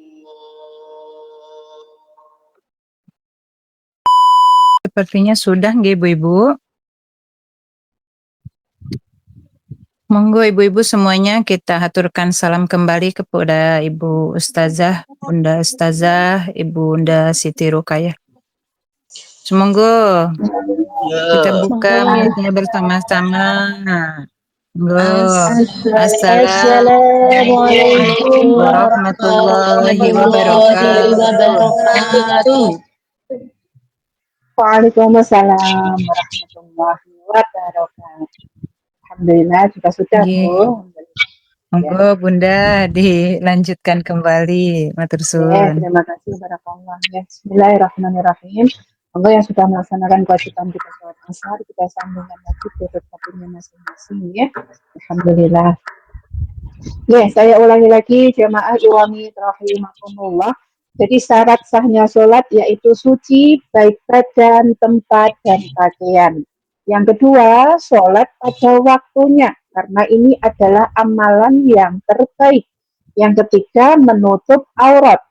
Sepertinya sudah nggih Ibu-ibu. Monggo ibu-ibu semuanya kita haturkan salam kembali kepada Ibu Ustazah, Bunda Ustazah, Ibu Bunda Siti Rukayah. Semoga kita buka mic-nya bersama-sama. Monggo. Assalamualaikum warahmatullahi wabarakatuh. Waalaikumsalam warahmatullahi wabarakatuh. Alhamdulillah sudah Bu. Monggo Bunda dilanjutkan kembali. Matur suwun. Terima kasih barakallah. Bismillahirrahmanirrahim. Monggo yang sudah melaksanakan kewajiban kita sholat asar, kita sambungkan lagi turut waktunya masing-masing ya. Alhamdulillah. Ya, saya ulangi lagi jamaah iwami rahimakumullah. Jadi syarat sahnya sholat yaitu suci baik badan, tempat, dan pakaian. Yang kedua, sholat pada waktunya karena ini adalah amalan yang terbaik. Yang ketiga, menutup aurat.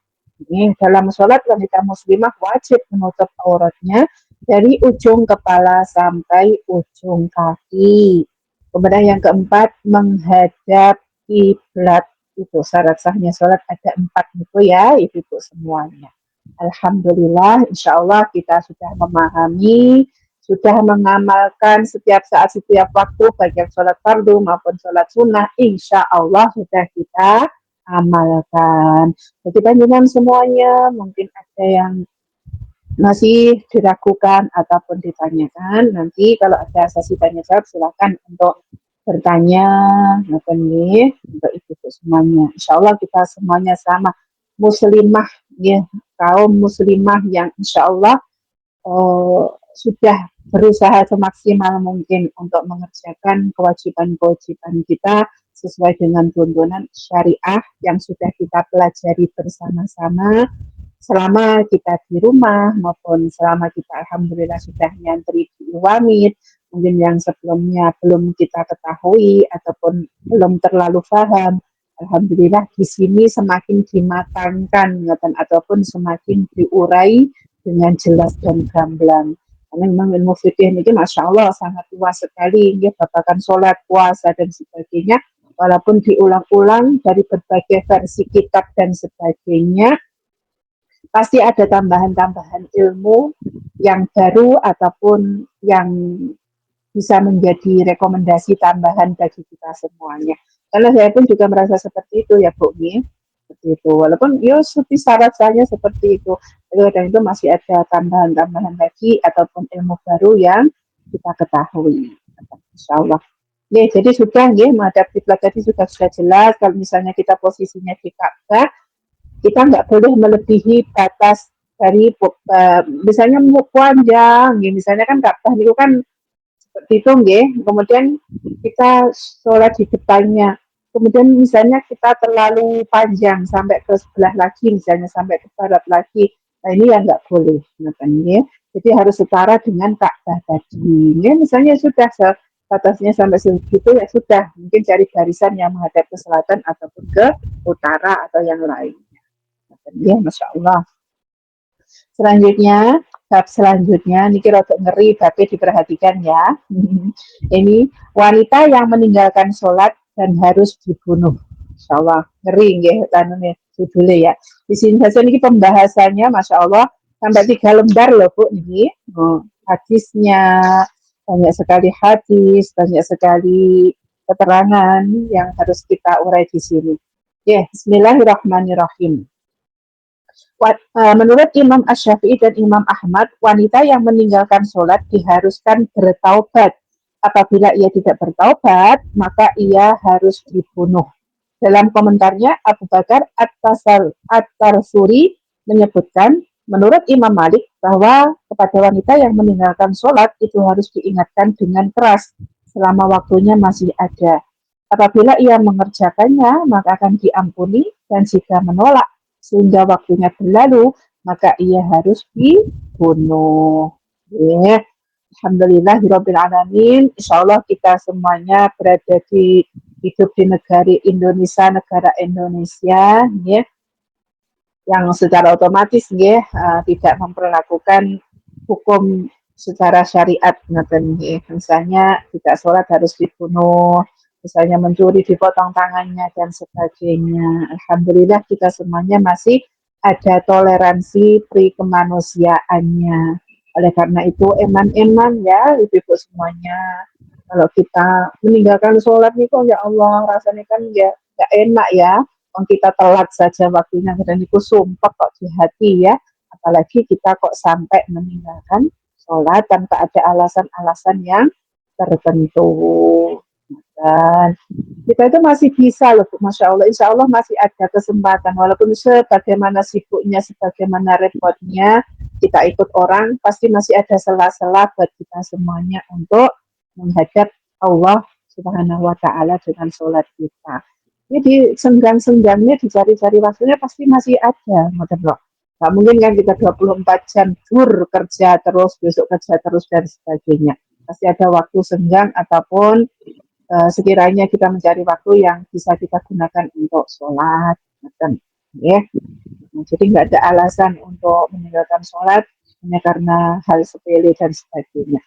Ini dalam sholat wanita muslimah wajib menutup auratnya dari ujung kepala sampai ujung kaki. Kemudian yang keempat, menghadap kiblat. Itu syarat sahnya sholat ada 4 itu ya, ibu-ibu semuanya. Alhamdulillah, insya Allah kita sudah memahami, sudah mengamalkan setiap saat, setiap waktu, baik yang sholat fardu maupun sholat sunnah, insya Allah sudah kita amalkan. Jadi panjenengan semuanya mungkin ada yang masih diragukan ataupun ditanyakan, nanti kalau ada sesi tanya jawab silakan untuk bertanya untuk ibu semuanya. Insya Allah kita semuanya sama muslimah ya, kaum muslimah yang insya Allah sudah berusaha semaksimal mungkin untuk mengerjakan kewajiban-kewajiban kita sesuai dengan tuntunan syariah yang sudah kita pelajari bersama-sama selama kita di rumah maupun selama kita alhamdulillah sudah nyantri di Iwamid, mungkin yang sebelumnya belum kita ketahui ataupun belum terlalu paham. Alhamdulillah di sini semakin dimatangkan ataupun semakin diurai dengan jelas dan gamblang. Karena memang ilmu fikih ini masya Allah sangat luas sekali, ya, babakan sholat, puasa dan sebagainya. Walaupun diulang-ulang dari berbagai versi kitab dan sebagainya, pasti ada tambahan-tambahan ilmu yang baru ataupun yang bisa menjadi rekomendasi tambahan bagi kita semuanya. Karena saya pun juga merasa seperti itu ya Bu Mi. Seperti itu. Walaupun ya seperti syarat saya seperti itu. Kadang itu masih ada tambahan-tambahan lagi ataupun ilmu baru yang kita ketahui. Insya Allah. Ya, jadi sudah ya, menghadap kiblat tadi sudah jelas. Kalau misalnya kita posisinya di Ka'bah, kita nggak boleh melebihi batas dari misalnya panjang, ya, misalnya kan Ka'bah itu kan seperti itu, ya. Kemudian kita sholat di depannya. Kemudian misalnya kita terlalu panjang sampai ke sebelah lagi, misalnya sampai ke barat lagi. Nah ini yang nggak boleh, ya. Jadi harus setara dengan Ka'bah tadi. Ya, misalnya sudah batasnya sampai segitu ya sudah, mungkin cari barisan yang menghadap ke selatan ataupun ke utara atau yang lain. Ya, masya Allah. Selanjutnya, bab selanjutnya, ini rada ngeri, babnya diperhatikan ya. Ini wanita yang meninggalkan sholat dan harus dibunuh. Masya Allah, ngeri ya, tanunnya judulnya ya. Di sini saja ini pembahasannya, masya Allah, sampai 3 lembar loh Bu ini. Hadisnya banyak sekali hadis, banyak sekali keterangan yang harus kita urai di sini. Ya, Bismillahirrahmanirrahim. Menurut Imam Asy-Syafi'i dan Imam Ahmad, wanita yang meninggalkan sholat diharuskan bertaubat. Apabila ia tidak bertaubat, maka ia harus dibunuh. Dalam komentarnya, Abu Bakar At-Tarsuri menyebutkan, menurut Imam Malik, bahwa kepada wanita yang meninggalkan sholat itu harus diingatkan dengan keras selama waktunya masih ada. Apabila ia mengerjakannya, maka akan diampuni, dan jika menolak sehingga waktunya berlalu, maka ia harus dibunuh. Ya. Alhamdulillahirabbil alamin. Insyaallah kita semuanya berada di hidup di negara Indonesia, ya, yang secara otomatis ya tidak memperlakukan hukum secara syariat. Misalnya tidak sholat harus dibunuh, misalnya mencuri dipotong tangannya dan sebagainya. Alhamdulillah kita semuanya masih ada toleransi pri kemanusiaannya. Oleh karena itu eman-eman ya ibu-ibu semuanya, kalau kita meninggalkan sholat nih kok ya Allah rasanya kan ya gak enak ya. Kita telat saja waktunya dan itu sumpah kok di hati ya. Apalagi kita kok sampai meninggalkan sholat tanpa ada alasan-alasan yang tertentu. Dan kita itu masih bisa loh, Masya Allah, Insya Allah masih ada kesempatan, walaupun sebagaimana sibuknya, sebagaimana repotnya, kita ikut orang, pasti masih ada sela-sela buat kita semuanya untuk menghadap Allah Subhanahu wa Ta'ala dengan sholat kita. Jadi senggang-senggangnya dicari-cari waktunya pasti masih ada, nggak mungkin kan kita 24 jam kerja terus, besok kerja terus dan sebagainya. Pasti ada waktu senggang ataupun sekiranya kita mencari waktu yang bisa kita gunakan untuk sholat, ya. Jadi nggak ada alasan untuk meninggalkan sholat hanya karena hal sepele dan sebagainya.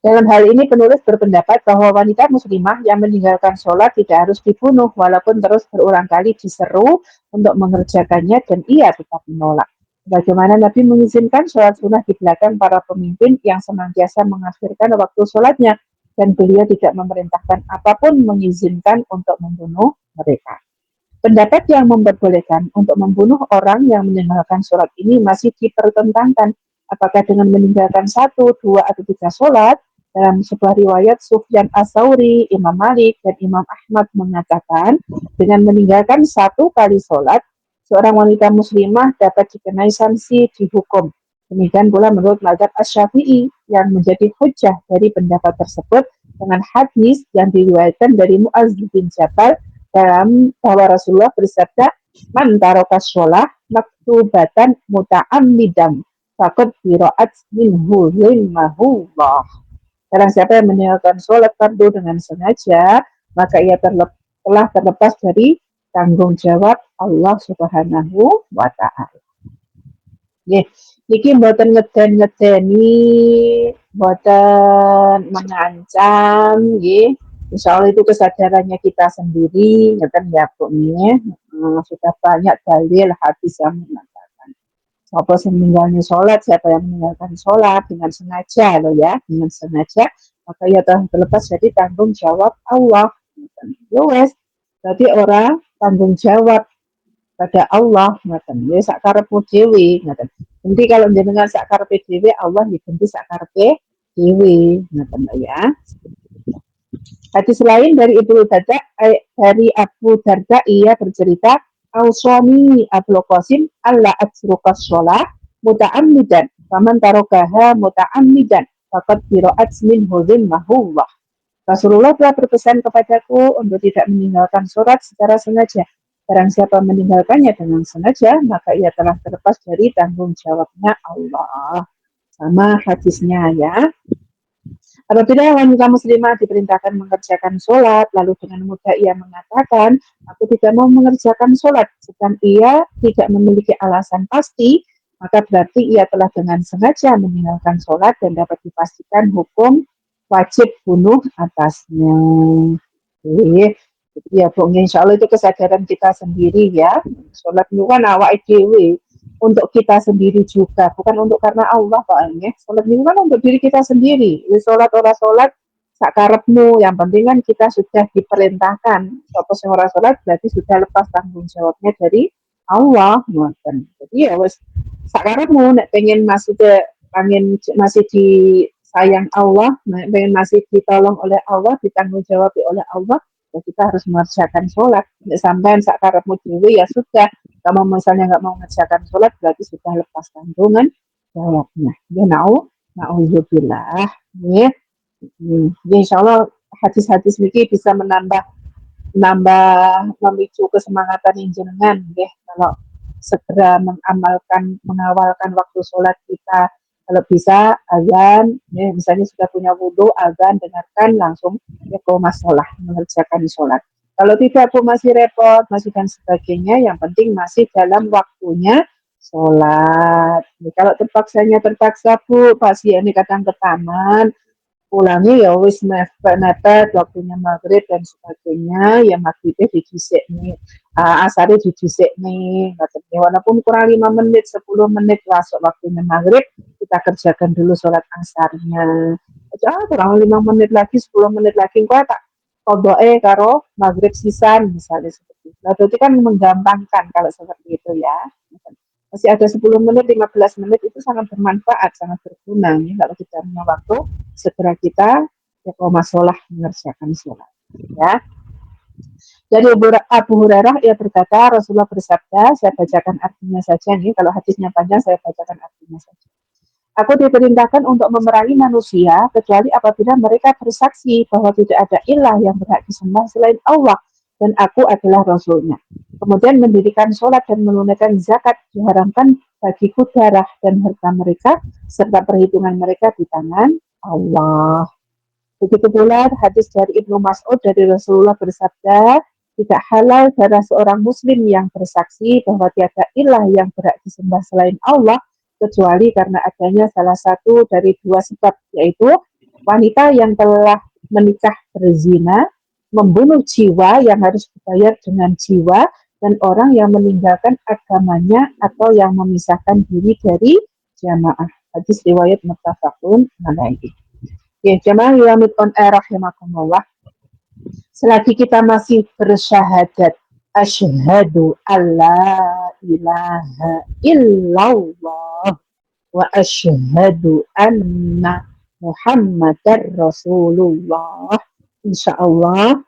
Dalam hal ini penulis berpendapat bahwa wanita muslimah yang meninggalkan sholat tidak harus dibunuh walaupun terus berulang kali diseru untuk mengerjakannya dan ia tetap menolak. Bagaimana Nabi mengizinkan sholat sunnah di belakang para pemimpin yang senantiasa mengakhirkan waktu sholatnya dan beliau tidak memerintahkan apapun mengizinkan untuk membunuh mereka. Pendapat yang memperbolehkan untuk membunuh orang yang meninggalkan sholat ini masih dipertentangkan. Apakah dengan meninggalkan 1, 2, atau 3 sholat? Dalam sebuah riwayat Sufyan Ats-Tsauri, Imam Malik, dan Imam Ahmad mengatakan dengan meninggalkan 1 kali sholat, seorang wanita muslimah dapat dikenai sanksi dihukum. Demikian pula menurut mazhab Asy-Syafi'i yang menjadi hujjah dari pendapat tersebut dengan hadis yang diriwayatkan dari Mu'adz bin Jabal dalam bahwa Rasulullah bersabda, "Man taraka sholah maktubatan muta'ammidan faqad bira'at minhu zimmahullah." Barang siapa yang meninggalkan sholat fardu dengan sengaja, maka ia telah terlepas dari tanggung jawab Allah Subhanahu wa Ta'ala. Niki mboten ngeden-ngedeni, mboten mengancam, nggih. Insya Allah itu kesadarannya kita sendiri, ya Bu, sudah banyak dalil hadis yang mengatakan. Siapa yang meninggalkan sholat, siapa yang meninggalkan sholat dengan sengaja loh ya, dengan sengaja, maka ia telah terlepas dari tanggung jawab Allah. Wes, berarti orang tanggung jawab pada Allah, ya sakarepmu dhewe, Nanti kalau jenengan sakarepe dhewe, Allah diganti sakarepe dhewe, ya. Hadis lain dari Abu Darda, ia bercerita, "Auswani Abul Qasim alla atsrukas sholah muta'ammidan, faman tarokaha muta'ammidan, faqad bira'at minhu zimmahullah." Rasulullah telah berpesan kepadaku untuk tidak meninggalkan sholat secara sengaja. Barang siapa meninggalkannya dengan sengaja, maka ia telah terlepas dari tanggung jawabnya Allah. Sama hadisnya ya. Apabila wanita muslimah diperintahkan mengerjakan sholat, lalu dengan mudah ia mengatakan, aku tidak mau mengerjakan sholat, sedang ia tidak memiliki alasan pasti, maka berarti ia telah dengan sengaja meninggalkan sholat dan dapat dipastikan hukum wajib bunuh atasnya. Jadi ya Bu, insya Allah itu kesadaran kita sendiri ya. Sholat itu kan awak dewe, untuk kita sendiri juga, bukan untuk karena Allah soalnya. Sholat itu kan untuk diri kita sendiri. Sholat orang sholat sakarepmu, yang penting kan kita sudah diperintahkan. Sopo sing ora sholat berarti sudah lepas tanggung jawabnya dari Allah, ngoten. Jadi ya wis sakarepmu, nek pengen masih disayang Allah, nek pengen masih ditolong oleh Allah, ditanggung jawab oleh Allah, ya kita harus mengerjakan sholat. Sampai sakarepmu dhewe ya sudah. Kalau misalnya nggak mau mengerjakan sholat, berarti sudah lepas tanggungan jawabnya. Ya na'udzubillah. Ya, insya Allah hadis-hadis ini bisa memicu kesemangatan yang jenengan. Ya, kalau segera mengawalkan waktu sholat kita. Kalau bisa azan, ya, misalnya sudah punya wudhu, azan, dengarkan langsung ya sholat, mengerjakan sholat. Kalau tidak Bu, masih repot, masih dan sebagainya, yang penting masih dalam waktunya sholat. Kalau terpaksa Bu, pasien ini kadang ke taman, pulangnya ya wis mepet waktunya maghrib dan sebagainya, ya maghribnya didisik nih, asarnya didisik nih, walaupun kurang 5 menit, 10 menit masuk waktunya maghrib, kita kerjakan dulu sholat asarnya. Kurang 5 menit lagi, 10 menit lagi, kok tak kodoe karo maghrib sisan misalnya seperti itu. Nah, berarti kan menggampangkan kalau seperti itu ya. Masih ada 10 menit, 15 menit itu sangat bermanfaat, sangat berguna. Ya. Kalau kita punya waktu, segera kita ya sholat, mengerjakan sholat. Ya. Dari Abu Hurairah ia berkata, Rasulullah bersabda, saya bacakan artinya saja nih, kalau hadisnya panjang saya bacakan artinya saja. Aku diperintahkan untuk memerangi manusia kecuali apabila mereka bersaksi bahwa tidak ada ilah yang berhak disembah selain Allah dan aku adalah Rasulnya. Kemudian mendirikan sholat dan menunaikan zakat diharamkan bagiku darah dan harta mereka serta perhitungan mereka di tangan Allah. Begitu pula hadis dari Ibnu Mas'ud dari Rasulullah bersabda, tidak halal darah seorang muslim yang bersaksi bahwa tiada ilah yang berhak disembah selain Allah kecuali karena adanya salah satu dari dua sebab, yaitu wanita yang telah menikah berzina, membunuh jiwa yang harus dibayar dengan jiwa, dan orang yang meninggalkan agamanya atau yang memisahkan diri dari jamaah. Hadis riwayat muttafaqun alaihi. Ya, jamaah yamid on air rahimakumullah. Selagi kita masih bersyahadat asyhadu alla ilaha illallah wa asyhadu anna Muhammadar Rasulullah, insyaallah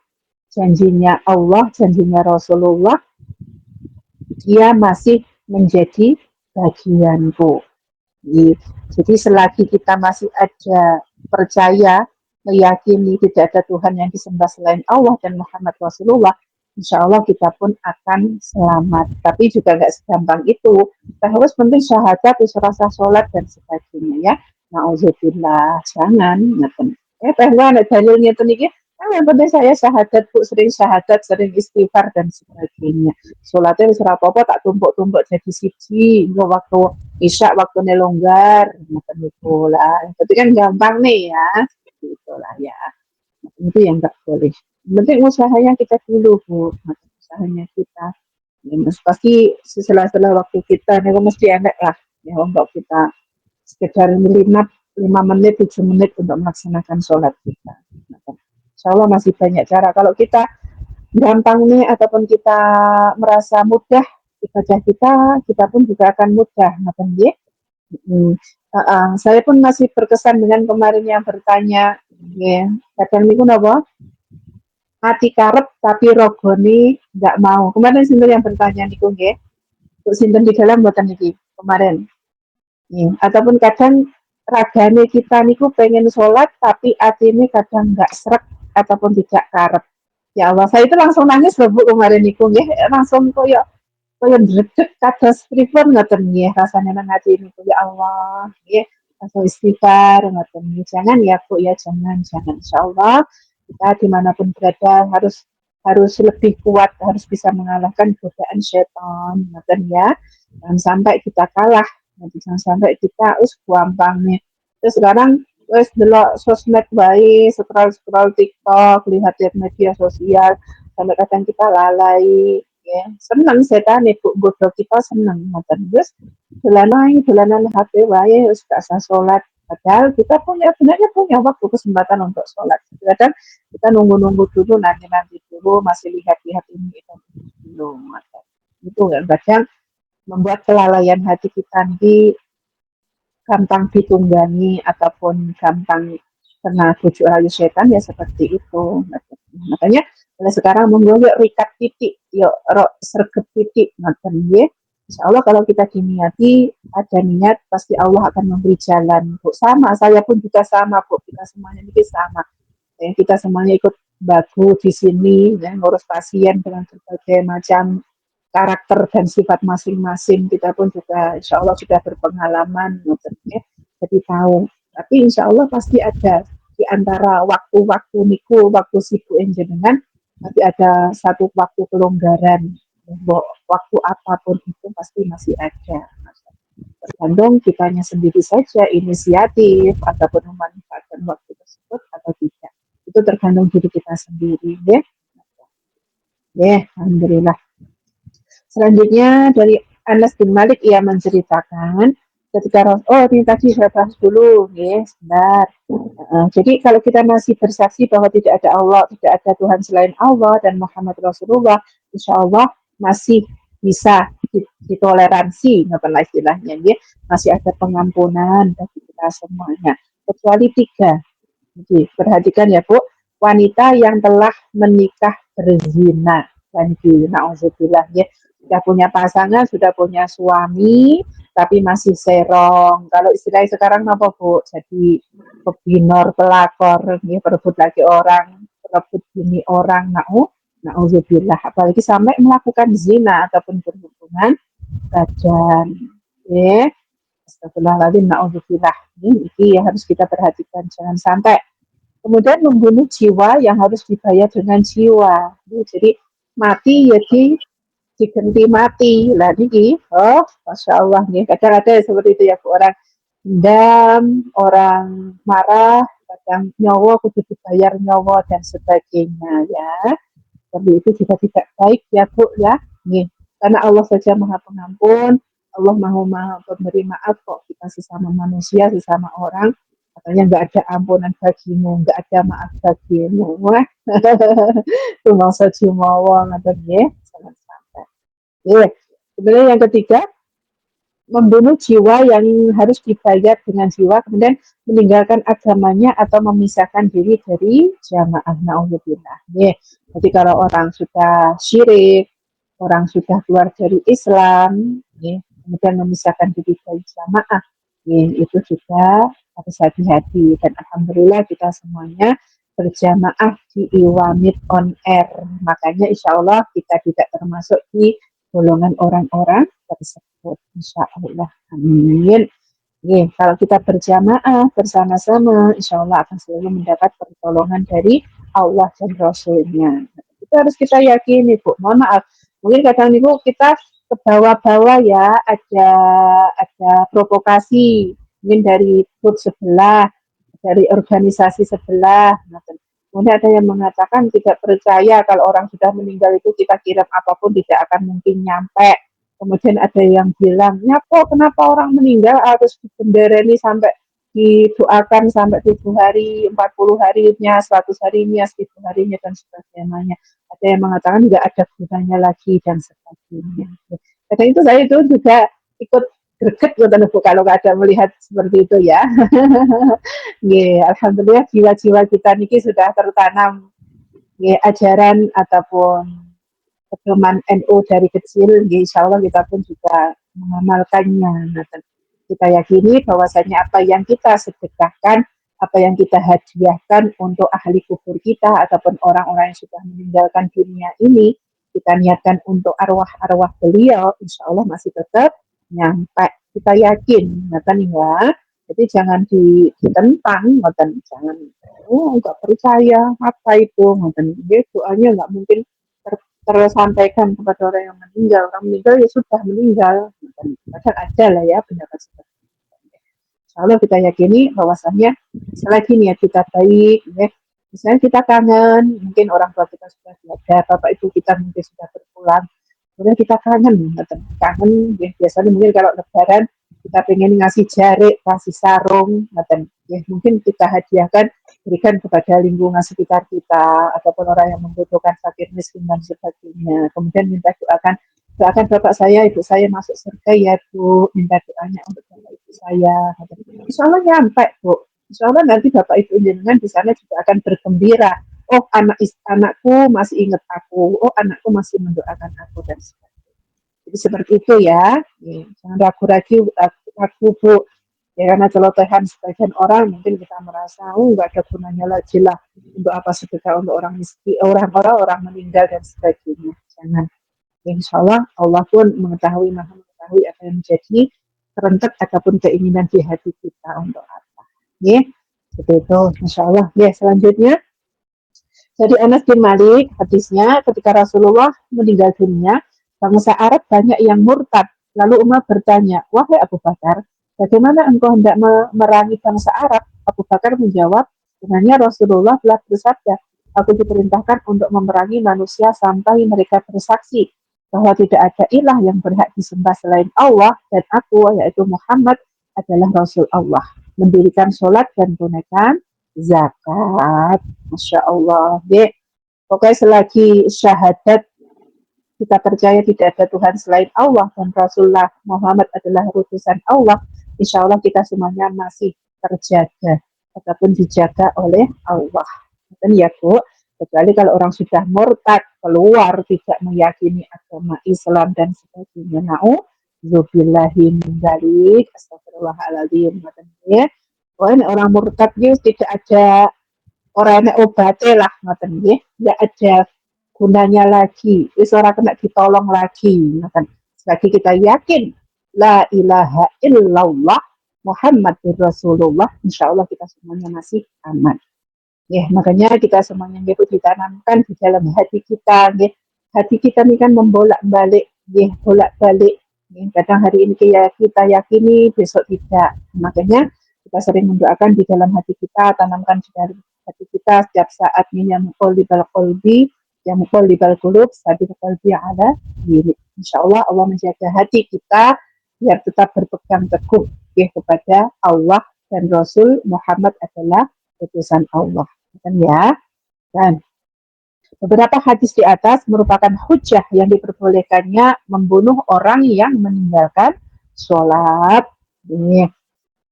janjinya Allah, janjinya Rasulullah, dia masih menjadi bagianku. Jadi selagi kita masih ada percaya, meyakini tidak ada Tuhan yang disembah selain Allah dan Muhammad Rasulullah, insya Allah kita pun akan selamat. Tapi juga nggak segampang itu. Kita harus penting syahadat, rasa sholat dan sebagainya ya. Na'udzubillah, jangan. Tehwan dalilnya itu nih. Yang penting saya syahadat, Bu, sering syahadat, sering istighfar dan sebagainya. Sholatnya wis ora apa-apa tak tumpuk-tumpuk jadi siji, waktu isya waktunya longgar, macam itu lah. Tapi kan gampang nih ya, itulah ya. Itu yang nggak boleh. Penting usahanya kita dulu, Bu. Usahanya kita. Ya, pasti setelah waktu kita, nih mesti enak lah. Ya, untuk kita sekedar 5 menit, 7 menit untuk melaksanakan sholat kita. Insya Allah masih banyak cara. Kalau kita gampang nih ataupun kita merasa mudah ibadah kita pun juga akan mudah. Saya pun masih berkesan dengan kemarin yang bertanya, ya, kadang niku napa? Hati karep tapi rogoni nggak mau. Kemarin sinten yang bertanya niku nggih. Sinten di dalam mboten niki kemarin. Ataupun kadang ragane kita niku pengen sholat tapi atine kadang nggak srek ataupun tidak karep. Ya Allah, saya itu langsung nangis loh Bu kemarin niku nggih, langsung koyo ndredeg kados pripun ngoten nggih rasane nang ati niku, ya Allah nggih, langsung istighfar ngoten nggih. Jangan ya Bu ya, jangan insyaallah kita dimanapun berada harus lebih kuat, harus bisa mengalahkan godaan setan ngoten ya. Jangan sampai kita kalah, jangan sampai kita gampang nih. Terus sekarang wes delok sosmed wae, scroll TikTok, lihat media sosial, sampai kadang kita lalai, ya. Seneng setan ibu bodoh kita seneng ngoten. Terus dolanan HP wae wis gak usah salat. Padahal kita sebenarnya punya waktu kesempatan untuk sholat. Kadang kita nunggu dulu, nanti dulu, masih lihat ini itu dulu. Itu kadang membuat kelalaian hati kita nanti gampang ditunggangi ataupun gampang kena bujuk rayu setan ya seperti itu. Makanya mulai sekarang monggo yuk rikat titik, yuk sergep titik ngoten nggih. Insyaallah kalau kita diniati, ada niat, pasti Allah akan memberi jalan. Bu, sama, saya pun juga sama, Bu. Kita semuanya ini sama. Ya, kita semuanya ikut bagu di sini, ya, ngurus pasien dengan berbagai macam karakter dan sifat masing-masing. Kita pun juga insya Allah sudah berpengalaman, ya, jadi tahu. Tapi insya Allah pasti ada di antara waktu-waktu niku, waktu sibuk jenengan, tapi ada satu waktu kelonggaran. Waktu apapun itu pasti masih ada. Tergantung kitanya sendiri saja inisiatif ataupun memanfaatkan waktu tersebut atau tidak. Itu tergantung diri kita sendiri, ya. Ya, alhamdulillah. Selanjutnya dari Anas bin Malik, ia menceritakan ketika ini tadi saya bahas dulu, ya, sebentar. Jadi kalau kita masih bersaksi bahwa tidak ada Allah, tidak ada Tuhan selain Allah dan Muhammad Rasulullah, insya Allah masih bisa ditoleransi, apa istilahnya, ya, masih ada pengampunan bagi kita semuanya. Kecuali 3. Jadi perhatikan ya Bu, wanita yang telah menikah berzina. banjir. Nauzubillah ya. Sudah punya pasangan, sudah punya suami, tapi masih serong. Kalau istilahnya sekarang apa Bu? Jadi pebinor, pelakor, ya, perebut lagi orang, perebut bini orang, nauzubillah. Apalagi sampai melakukan zina ataupun berhubungan badan. Ya, astagfirullahaladzim, nauzubillah. Ini yang harus kita perhatikan, jangan sampai. Kemudian membunuh jiwa yang harus dibayar dengan jiwa. Jadi mati ya diganti mati. Lah niki, oh, masya Allah nih. Kadang ada seperti itu ya, orang dendam, orang marah, kadang nyawa kudu dibayar nyawa dan sebagainya ya. Tapi itu juga tidak baik ya Bu ya. Nih, karena Allah saja Maha Pengampun, Allah Maha Pemberi maaf kok, kita sesama manusia, sesama orang. Katanya nggak ada ampunan bagimu, nggak ada maaf bagimu. Wah, itu masa jumawa ngadanya, jangan sampai. Kemudian yang ketiga, membunuh jiwa yang harus dibayar dengan jiwa, kemudian meninggalkan agamanya atau memisahkan diri dari jamaah. Na'udzubillah. Jadi kalau orang sudah syirik, orang sudah keluar dari Islam, kemudian memisahkan diri dari jamaah, itu juga harus hati-hati. Dan alhamdulillah kita semuanya berjamaah di Iwamid on air. Makanya insya Allah kita tidak termasuk di golongan orang-orang tersebut. Insya Allah. Amin. Kalau kita berjamaah bersama-sama, insya Allah akan selalu mendapat pertolongan dari Allah dan Rasulnya. Itu harus kita yakini, Bu. Mohon maaf. Mungkin kadang itu kita ke bawah-bawah ya, ada provokasi, mungkin dari grup sebelah, dari organisasi sebelah. Kemudian ada yang mengatakan tidak percaya kalau orang sudah meninggal itu kita kirim apapun tidak akan mungkin nyampe. Kemudian ada yang bilang, ya kok kenapa orang meninggal harus dibendereni sampai didoakan sampai 7 hari, 40 harinya, 100 harinya, 1000 harinya, dan sebagainya. Ada yang mengatakan nggak ada gunanya lagi, dan sebagainya. Karena itu saya itu juga ikut greget kalau nggak ada melihat seperti itu ya. Alhamdulillah jiwa-jiwa kita niki sudah tertanam ajaran ataupun pedoman NU dari kecil, insya Allah kita pun juga mengamalkannya. Kita yakini bahwasanya apa yang kita sedekahkan, apa yang kita hadiahkan untuk ahli kubur kita ataupun orang-orang yang sudah meninggalkan dunia ini, kita niatkan untuk arwah-arwah beliau, insya Allah masih tetap nyampe. Kita yakin, ya. Jadi jangan ditentang, jangan nggak percaya apa itu, doanya nggak mungkin tersampaikan kepada orang yang meninggal. Orang meninggal ya sudah meninggal. Padahal ada lah ya pendapat seperti itu. Kalau kita yakini bahwasannya selagi niat kita baik, ya, misalnya kita kangen, mungkin orang tua kita sudah ada, bapak ibu kita mungkin sudah berpulang, kemudian kita kangen, ya, biasanya mungkin kalau lebaran kita pengen ngasih jarik, kasih sarung, ya, mungkin kita hadiahkan, berikan kepada lingkungan sekitar kita ataupun orang yang membutuhkan, fakir miskin dan sebagainya. Kemudian minta doakan bapak saya, ibu saya masuk surga ya Bu, minta doanya untuk bapak ibu saya. Insya Allah nyampe Bu. Insya Allah nanti bapak ibu jenengan di sana juga akan bergembira. Oh anakku masih ingat aku, oh anakku masih mendoakan aku, dan sebagainya. Jadi seperti itu ya. Jangan ragu Bu. Ya, karena celotehan sebagian orang mungkin kita merasa nggak ada gunanya lagi lah, untuk apa sedekah untuk orang miskin, orang meninggal dan sebagainya. Jangan. Insya Allah Allah pun maha mengetahui apa yang menjadi kerentek ataupun keinginan di hati kita untuk apa. Ya, seperti itu. Insya Allah. Ya, selanjutnya dari Anas bin Malik, hadisnya ketika Rasulullah meninggal dunia, bangsa Arab banyak yang murtad. Lalu Umar bertanya, wahai Abu Bakar, bagaimana engkau hendak memerangi bangsa Arab? Abu Bakar menjawab, sebenarnya Rasulullah telah bersabda, aku diperintahkan untuk memerangi manusia sampai mereka bersaksi bahwa tidak ada ilah yang berhak disembah selain Allah, dan aku, yaitu Muhammad, adalah Rasul Allah. Mendirikan sholat dan tunaikan zakat. Masya Allah. Pokoknya selagi syahadat kita percaya tidak ada Tuhan selain Allah dan Rasulullah Muhammad adalah utusan Allah, insya Allah kita semuanya masih terjaga ataupun dijaga oleh Allah. Dan ya Bu, Kecuali kalau orang sudah murtad, keluar, tidak meyakini agama Islam dan sebagainya. Na'udzubillahi min dzalik. Astagfirullahaladzim. Pokoknya orang murtad itu tidak ada orang yang obatnya lah, ngoten nggih. Tidak ada gunanya lagi. Wis ora kena ditolong lagi, ngoten. Selagi kita yakin la ilaha illallah Muhammadur Rasulullah, insya Allah kita semuanya masih aman. Ya, makanya kita semuanya itu ditanamkan di dalam hati kita. Ya. Hati kita ini kan membolak-balik, ya, bolak-balik. Ya. Kadang hari ini kita yakini, besok tidak. Makanya kita sering mendoakan di dalam hati kita, tanamkan di dalam hati kita setiap saat ini yang muqallibal qalbi, yang muqallibal qulub, sabit qalbi ala diri. Insya Allah Allah menjaga hati kita biar tetap berpegang teguh ya, kepada Allah dan Rasul Muhammad adalah utusan Allah. Kan ya. Dan beberapa hadis di atas merupakan hujah yang diperbolehkannya membunuh orang yang meninggalkan sholat. Ini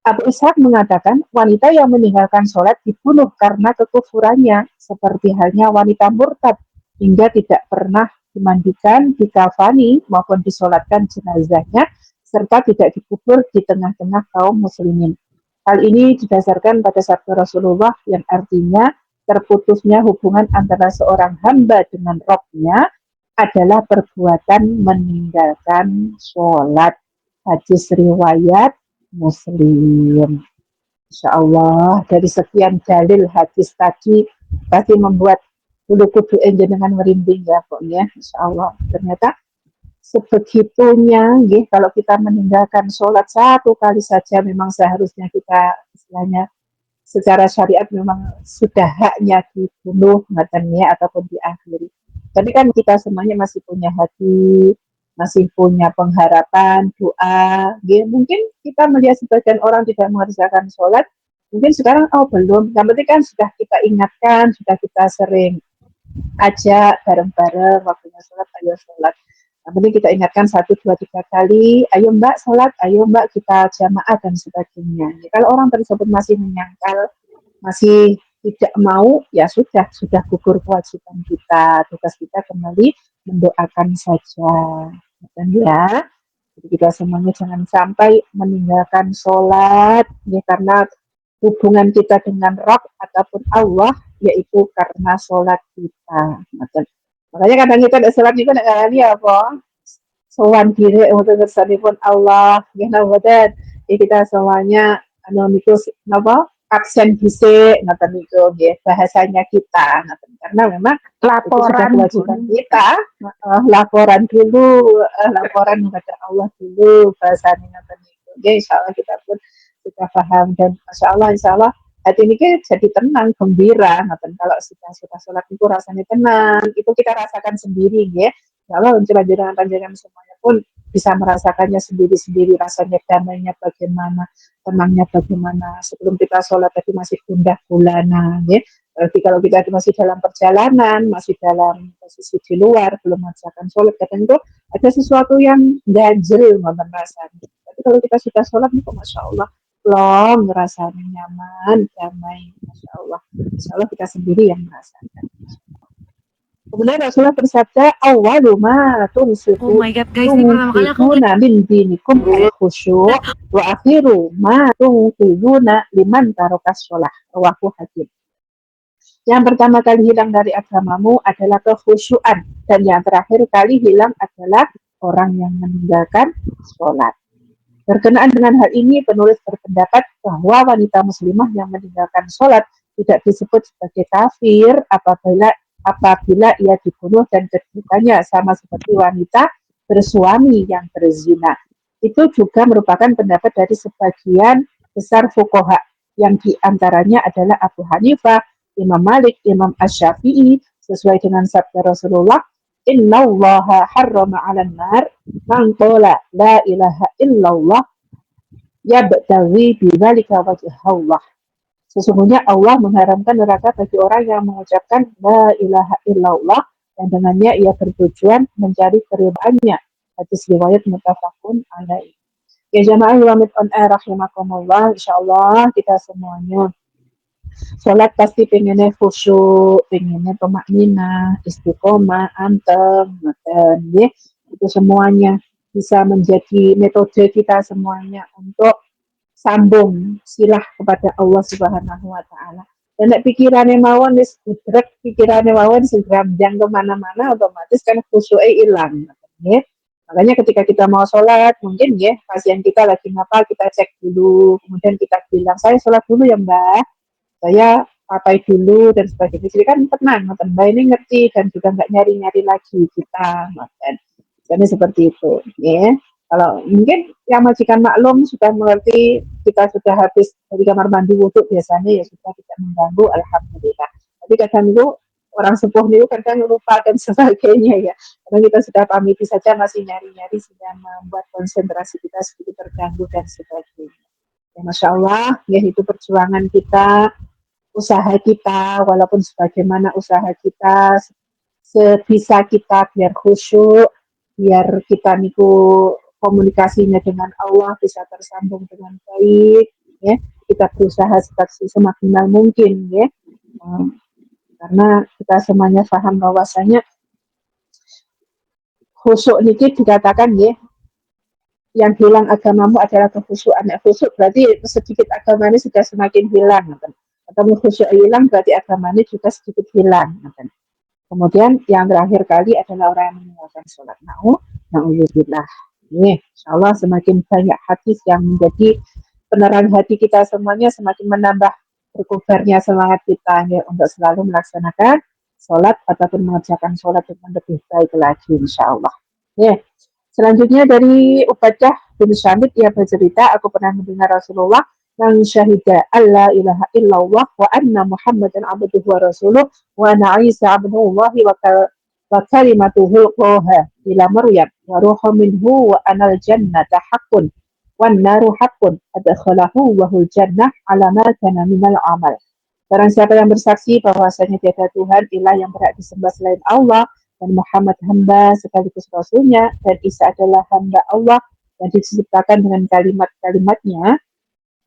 Abu Ishaq mengatakan wanita yang meninggalkan sholat dibunuh karena kekufurannya, seperti halnya wanita murtad hingga tidak pernah dimandikan, dikafani maupun disolatkan jenazahnya, serta tidak dikubur di tengah-tengah kaum muslimin. Hal ini didasarkan pada sabda Rasulullah yang artinya terputusnya hubungan antara seorang hamba dengan Rabb-nya adalah perbuatan meninggalkan sholat. Hadis riwayat Muslim. Insya Allah dari sekian dalil hadis tadi pasti membuat bulu kudu jenengan merinding ya pokoknya. Insya Allah ternyata sebegitunya, ya, kalau kita meninggalkan sholat satu kali saja memang seharusnya kita istilahnya secara syariat memang sudah haknya dibunuh katanya ataupun diakhiri. Tapi kan kita semuanya masih punya hati, masih punya pengharapan, doa. Ya, mungkin kita melihat sebagian orang tidak mengerjakan sholat, mungkin sekarang belum. Yang penting kan sudah kita ingatkan, sudah kita sering ajak bareng-bareng waktunya sholat, ayo sholat. Yang penting kita ingatkan 1, 2, 3 kali, ayo mbak sholat, ayo mbak kita jamaah dan sebagainya. Ya, kalau orang tersebut masih menyangkal, masih tidak mau, ya sudah gugur kewajiban kita. Tugas kita kembali mendoakan saja. Dan ya, jadi kita semuanya jangan sampai meninggalkan sholat, ya karena hubungan kita dengan Rabb ataupun Allah, yaitu karena sholat kita. Makanya kadang kita ada sholat juga tidak ngarani apa sowan diri untuk ngersanipun Allah ya nawadan kita semuanya niku napa absen dhisik ngoten niku nggih bahasanya kita ngoten karena memang laporan kewajiban kita laporan dulu laporan kepada Allah dulu bahasanya ngoten niku nggih insyaallah kita pun sudah paham dan insyaallah hati ini jadi tenang, gembira. Kalau sudah sholat itu rasanya tenang, itu kita rasakan sendiri ya. Kalau untuk panjangan semuanya pun bisa merasakannya sendiri-sendiri, rasanya damainya bagaimana, tenangnya bagaimana. Sebelum kita sholat tadi masih gundah gulana ya. Berarti kalau kita masih dalam perjalanan, masih dalam posisi di luar, belum mengerjakan sholat, kadang itu ada sesuatu yang ganjel rasanya. Tapi kalau kita sudah sholat itu Masya Allah, long rasanya nyaman, damai, Masya Allah. Insya Allah kita sendiri yang merasakan. Kemudian Rasulullah bersabda, awalu ma tunfiqu tunfiquna min dinikum al-khusyu' wa akhiru ma tunfiquna liman tarokas sholah. Rawahu Hakim. Yang pertama kali hilang dari agamamu adalah kekhusyuan, dan yang terakhir kali hilang adalah orang yang meninggalkan sholat. Berkenaan dengan hal ini, penulis berpendapat bahwa wanita muslimah yang meninggalkan sholat tidak disebut sebagai kafir apabila ia dibunuh dan kedudukannya sama seperti wanita bersuami yang berzina. Itu juga merupakan pendapat dari sebagian besar fuqaha yang diantaranya adalah Abu Hanifah, Imam Malik, Imam Asy-Syafi'i sesuai dengan sabda Rasulullah, Innallaha harrama 'alan nar man qala la ilaha illallah yabtaghi bidzalika wajhallah. Sesungguhnya Allah mengharamkan neraka bagi orang yang mengucapkan la ilaha illallah dan dengannya ia bertujuan mencari keridhaannya. Hadis riwayat muttafaqun alaih. Ya jamaah ulamit on air rahimakumullah, insyaallah kita semuanya Sholat pasti pengennya khusyuk, pengennya tumakninah, istiqomah, anteng, ngoten nggih. Itu semuanya bisa menjadi metode kita semuanya untuk sambung silah kepada Allah Subhanahu wa taala. Dan nek pikirannya mawon wis budrek, pikirannya mawon segramjang kemana-mana, otomatis kan khusyuknya hilang. Nggih. Makanya ketika kita mau sholat, mungkin ya pasien kita lagi ngapa, kita cek dulu, kemudian kita bilang, saya sholat dulu ya Mbak, saya papai dulu dan sebagainya. Jadi kan tenang, Mbak ini ngerti dan juga nggak nyari-nyari lagi kita, jadi seperti itu. Ya. Kalau mungkin yang majikan maklum sudah mengerti, kita sudah habis dari kamar mandi wudhu biasanya ya sudah tidak mengganggu, alhamdulillah. Tapi kadang itu orang sepuh itu kadang lupa dan sebagainya ya. Karena kita sudah pamiti saja masih nyari-nyari sehingga membuat konsentrasi kita sedikit terganggu dan sebagainya. Ya, Masya Allah, ya itu perjuangan kita, usaha kita, walaupun sebagaimana usaha kita, sebisa kita biar khusyuk, biar kita niku komunikasinya dengan Allah bisa tersambung dengan baik, ya kita berusaha semaksimal mungkin, ya. Karena kita semuanya paham bahwasanya khusyuk niki dikatakan, ya, yang hilang agamamu adalah kekhusyukan. Khusyuk berarti sedikit agamanya sudah semakin hilang, atau khusyuk hilang berarti agamanya juga sedikit hilang. Kemudian yang terakhir kali adalah orang yang meninggalkan sholat. Na'udzubillah. Nih, insya Allah semakin banyak hadis yang menjadi penerang hati kita semuanya, semakin menambah berkobarnya semangat kita ya, untuk selalu melaksanakan sholat ataupun mengerjakan sholat dengan lebih baik lagi, insya Allah. Ya. Selanjutnya dari Ubadah bin Syamit, ia bercerita, aku pernah mendengar Rasulullah man syahida alla ilaha illallah wa anna muhammadan abduhu wa rasuluh wa anna isa abdullahi wa kalimatuhu qaha ila maryam wa ruhum minhu wa anal jannata haqqun wan naru haqqun adkhalahu wa hul jannah ala ma kana minal amal. Barang siapa yang bersaksi bahwasanya tiada Tuhan ilah yang berhak disembah selain Allah dan Muhammad hamba sekaligus rasulnya dan Isa adalah hamba Allah yang diciptakan dengan kalimat-kalimatnya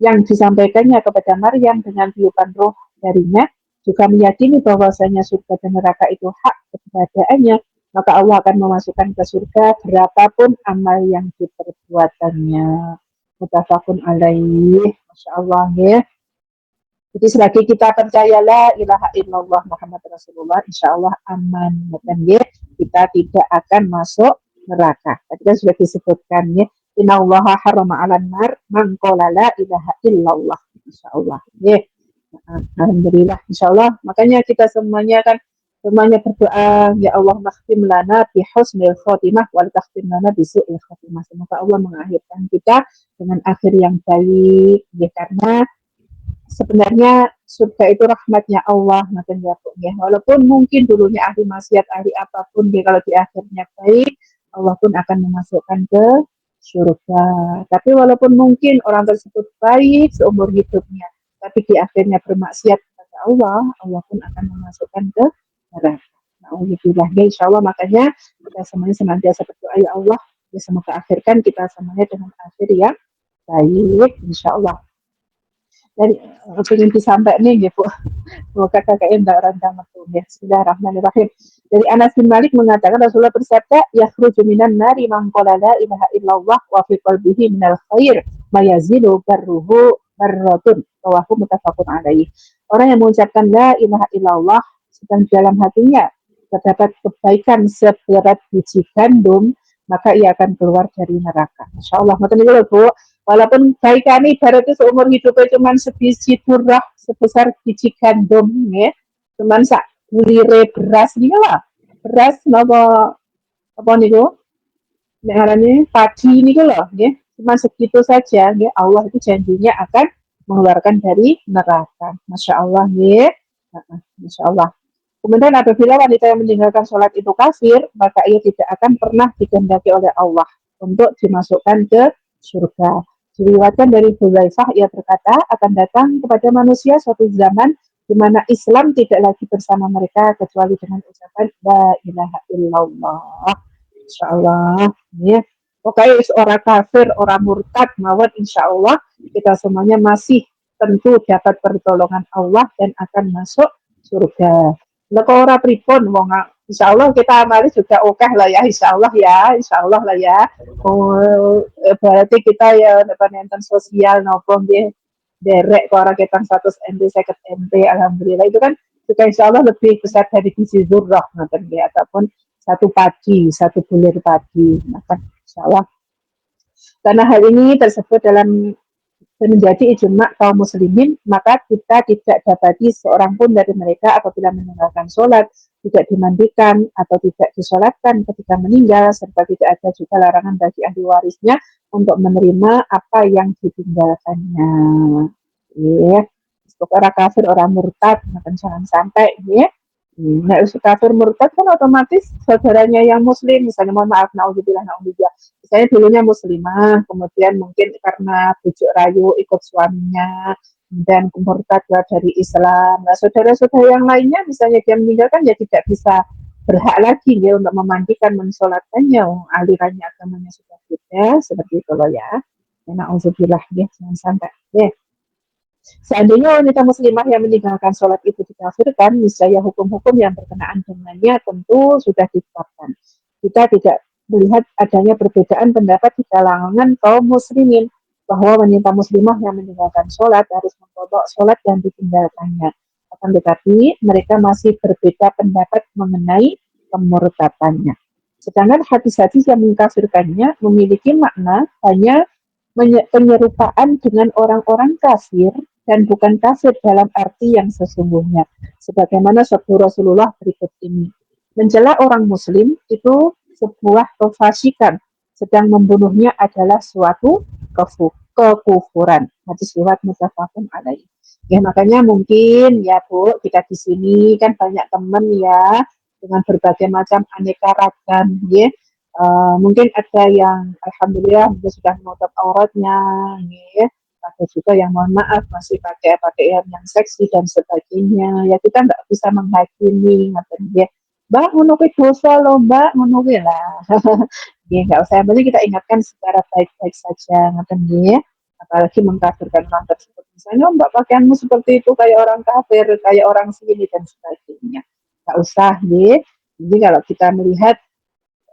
yang disampaikannya kepada Maryam dengan tiupan roh darinya, juga meyakini bahwasanya surga dan neraka itu hak keberadaannya, maka Allah akan memasukkan ke surga berapapun amal yang diperbuatannya. Muttafaqun alaih. Masya Allah ya. Jadi selagi kita percaya la ilaha illallah Muhammad Rasulullah, insya Allah aman. Dan ya, kita tidak akan masuk neraka. Tadi kan sudah disebutkan ya. Inna allaha harama ala nar man qala la ilaha illallah. Insyaallah. Ya. Alhamdulillah insyaallah. Makanya kita semuanya berdoa, ya Allah makhtim lana bi husnil khotimah wal takhtim lana bi su'il khotimah. Semoga Allah mengakhirkan kita dengan akhir yang baik. Ya, karena sebenarnya surga itu rahmatnya Allah, makanya ya. Walaupun mungkin dulunya ahli maksiat, ahli apapun, dia kalau di akhirnya baik, Allah pun akan memasukkan ke surga. Tapi walaupun mungkin orang tersebut baik seumur hidupnya, tapi di akhirnya bermaksiat kepada Allah, Allah pun akan memasukkan ke neraka. Alhamdulillah, insya Allah. Makanya kita semuanya senantiasa berdoa, ya Allah, ya semoga akhirkan kita semuanya dengan akhir yang baik, insya Allah. Dan ingin disampaikan nih, Bu. Semoga kakaknya tidak orang tamat ya. Bismillahirrahmanirrahim. Dari Anas bin Malik mengatakan Rasulullah bersabda, yakhruju minan nari man qala la ilaha illallah wa fi qalbihi minal khair mayazilu barruhu barratun. Rawahu muttafaqun alaih. Orang yang mengucapkan la ilaha illallah sedang dalam hatinya terdapat kebaikan seberat biji gandum, maka ia akan keluar dari neraka. Masya Allah. Makanya Bu, walaupun kebaikan ibaratnya seumur hidupnya cuma sebiji durah sebesar biji gandum ya, cuman sak bulire beras nih lah, beras apa niku ngarannya padi niku loh ya, cuma segitu saja ya, Allah itu janjinya akan mengeluarkan dari neraka. Masya Allah ya. Masya Allah. Kemudian apabila wanita yang meninggalkan sholat itu kafir, maka ia tidak akan pernah dikehendaki oleh Allah untuk dimasukkan ke surga. Diriwayatkan dari Hudzaifah, ia berkata, akan datang kepada manusia suatu zaman di mana Islam tidak lagi bersama mereka kecuali dengan ucapan la ilaha illallah. Insyaallah, ya. Pokoknya orang kafir, orang murtad, mawon insyaallah kita semuanya masih tentu dapat pertolongan Allah dan akan masuk surga. Lah kok ora pripun wong insyaallah kita amali juga oke lah ya, insyaallah lah ya. Oh, berarti kita ya nonton sosial nopo nggih derek kok ora ketang 100 MB 50 MB alhamdulillah itu kan juga insyaallah lebih besar dari gizi zurrah ngoten nggih ataupun satu bulir pagi maka insyaallah karena hal ini tersebut dalam menjadi ijma kaum muslimin, maka kita tidak dapati seorang pun dari mereka apabila meninggalkan sholat, tidak dimandikan atau tidak disolatkan ketika meninggal, serta tidak ada juga larangan bagi ahli warisnya untuk menerima apa yang ditinggalkannya. Ya, orang kafir, orang murtad, jangan sampai ya. Nah, kafir murtad kan otomatis saudaranya yang muslim, misalnya mohon maaf, naudzubillah, misalnya dulunya muslimah, kemudian mungkin karena bujuk rayu ikut suaminya, dan murtad dari Islam. Nah, saudara-saudara yang lainnya, misalnya dia meninggalkan, ya tidak bisa berhak lagi ya untuk memandikan, mensolatkannya, alirannya agamanya sudah beda, seperti itu loh ya. Naudzubillah, ya, jangan sampai. Ya. Seandainya wanita muslimah yang meninggalkan sholat itu dikafirkan, misalnya hukum-hukum yang berkenaan dengannya tentu sudah ditetapkan. Kita tidak melihat adanya perbedaan pendapat di kalangan kaum muslimin bahwa wanita muslimah yang meninggalkan sholat harus mengkodok sholat yang ditinggalkannya. Akan tetapi mereka masih berbeda pendapat mengenai kemurtadannya. Sedangkan hadis-hadis yang mengkafirkannya memiliki makna hanya penyerupaan dengan orang-orang kafir dan bukan kafir dalam arti yang sesungguhnya. Sebagaimana sabda Rasulullah berikut ini. Mencela orang muslim itu sebuah kefasikan, sedang membunuhnya adalah suatu kekufuran. Hadis riwayat muttafaqun alaih. Ya makanya mungkin ya Bu, kita di sini kan banyak teman ya dengan berbagai macam aneka ragam ya. Mungkin ada yang alhamdulillah sudah menutup auratnya ya. Ada juga yang mohon maaf masih pakai pakaian yang seksi dan sebagainya. Ya kita nggak bisa menghakimi ngapain dia. Mbak menukik dosa loh Mbak menukik lah. Ya nggak usah. Yang penting kita ingatkan secara baik-baik saja ngapain dia. Apalagi mengkafirkan orang tersebut. Misalnya Mbak pakaianmu seperti itu kayak orang kafir, kayak orang sini dan sebagainya. Nggak usah ya. Jadi kalau kita melihat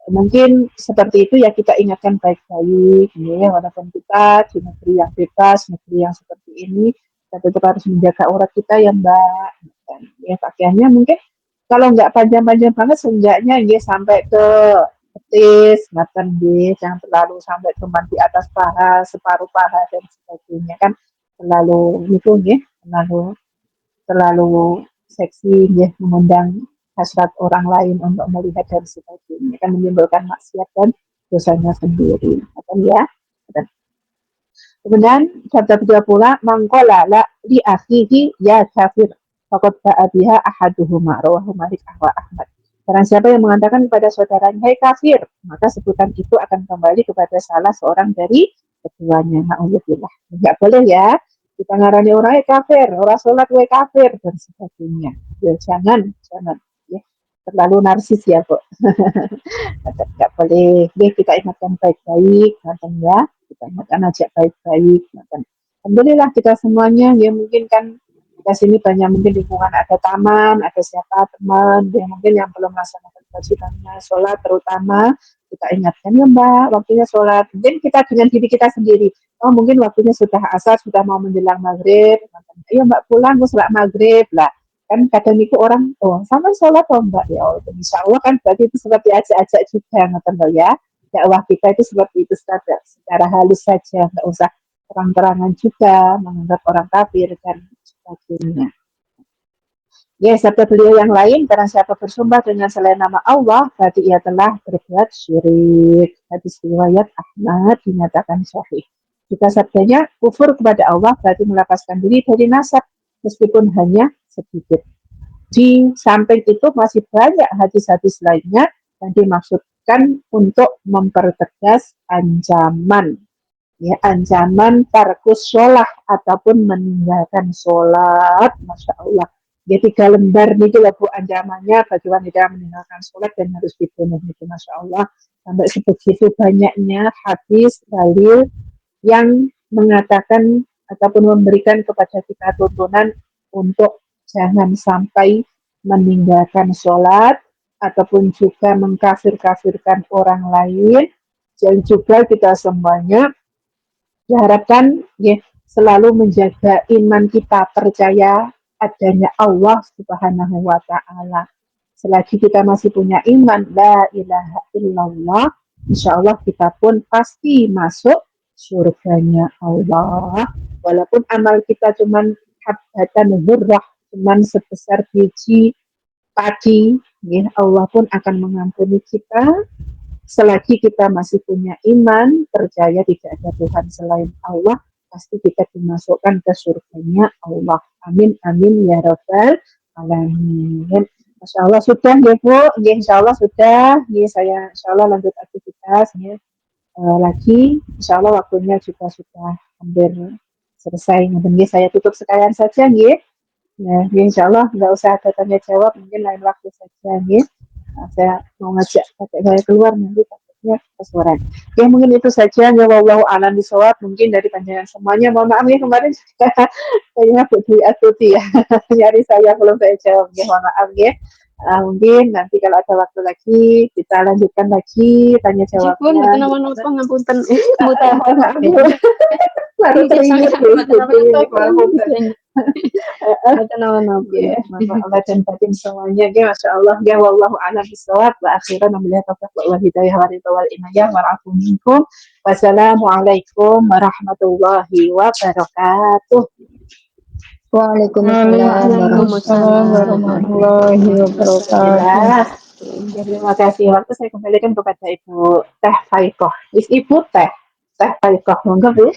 mungkin seperti itu ya kita ingatkan baik-baik ya, walaupun kita di negeri yang bebas, negeri yang seperti ini kita tetap harus menjaga aurat kita ya Mbak. Dan ya pakaiannya mungkin kalau nggak panjang-panjang banget seenggaknya ya sampai ke betis, jangan terlalu sampai cuma di atas paha, separuh paha dan sebagainya kan terlalu itu ya, terlalu seksi ya, mengundang hasrat orang lain untuk melihat dan sebagainya kan menimbulkan maksiat dan dosanya sendiri. Ya. Kemudian sabda kedua pula mangkola la li akhihi ya kafir faqad ba'a biha ahaduhuma rawahu Malik wa Ahmad. Barang siapa yang mengatakan kepada saudaranya hai kafir, maka sebutan itu akan kembali kepada salah seorang dari keduanya. Na'udzubillah. Enggak boleh ya kita ngarani orang kafir, orang sholat we kafir dan sebagainya. Ya jangan ya. Terlalu narsis ya Bu. Nggak boleh. Kita ingatkan baik-baik, ya. Kita ingatkan ajak baik-baik. Alhamdulillah kita semuanya ya mungkin kan kita sini banyak mungkin lingkungan ada taman, ada siapa teman yang mungkin yang belum melaksanakan kewajibannya sholat terutama kita ingatkan ya Mbak waktunya sholat. Mungkin kita dengan diri kita sendiri. Oh mungkin waktunya sudah asar, sudah mau menjelang maghrib. Ayo Mbak pulang, mau sholat maghrib lah. Kan kadang itu orang, sama sholat Mbak ya, insya Allah kan berarti itu seperti ajak-ajak juga, ngerti ya. Dakwah kita itu seperti itu secara halus saja, nggak usah terang-terangan juga menganggap orang kafir dan sebagainya. Ya, sabda beliau yang lain, karena siapa bersumpah dengan selain nama Allah, berarti ia telah berbuat syirik. Hadis riwayat Ahmad dinyatakan sahih. Jika sabdanya kufur kepada Allah, berarti melepaskan diri dari nasab, meskipun hanya sedikit. Di samping itu masih banyak hadis-hadis lainnya yang dimaksudkan untuk mempertegas ancaman. Ya, ancaman tarkus sholah ataupun meninggalkan sholat. Masya Allah. Ya 3 lembar nih Bu ancamannya bagi wanita meninggalkan sholat dan harus dibunuh itu Masya Allah. Sampai sebegitu banyaknya hadis dalil yang mengatakan ataupun memberikan kepada kita tuntunan untuk jangan sampai meninggalkan sholat ataupun juga mengkafir-kafirkan orang lain, dan juga kita semuanya diharapkan ya selalu menjaga iman kita, percaya adanya Allah Subhanahu wa taala. Selagi kita masih punya iman la ilaha illallah, insya Allah kita pun pasti masuk surganya Allah. Walaupun amal kita cuman habatan hurrah, cuman sebesar biji padi, ya Allah pun akan mengampuni kita selagi kita masih punya iman, percaya tidak ada Tuhan selain Allah, pasti kita dimasukkan ke surganya Allah. Amin, amin, ya Rabbal Alamin. Masya Allah sudah ya Bu, ya, Insya Allah sudah, ya saya Insya Allah lanjut aktivitas ya. Lagi, Insya Allah waktunya juga sudah hampir selesai. Mungkin saya tutup sekalian saja ya. Ya, Insya Allah nggak usah ada tanya jawab, mungkin lain waktu saja ya. Saya mau ngajak kakek saya keluar nanti takutnya kesuaran. Ya mungkin itu saja ya, wallahu a'lam bishawab. Mungkin dari panjangan semuanya, mohon maaf ya kemarin kayaknya Bu Dwi Astuti ya nyari saya belum saya jawab ya, mohon maaf ya. Mungkin nanti kalau ada waktu lagi kita lanjutkan lagi tanya jawabnya. Nama-nama ngapunten. Mohon maaf ya. Baru teringat Allah dan batin semuanya ya, Masya Allah ya, wallahu a'lam bishawab. Wa akhiran alhamdulillah taufiq wal hidayah wa ridha wal inayah wa afu minkum. Wassalamualaikum warahmatullahi wabarakatuh. Waalaikumsalam warahmatullahi wabarakatuh. Terima kasih. Waktu saya kembalikan kepada Ibu Teh Faikoh. Ibu Teh Faikoh, monggo Bu.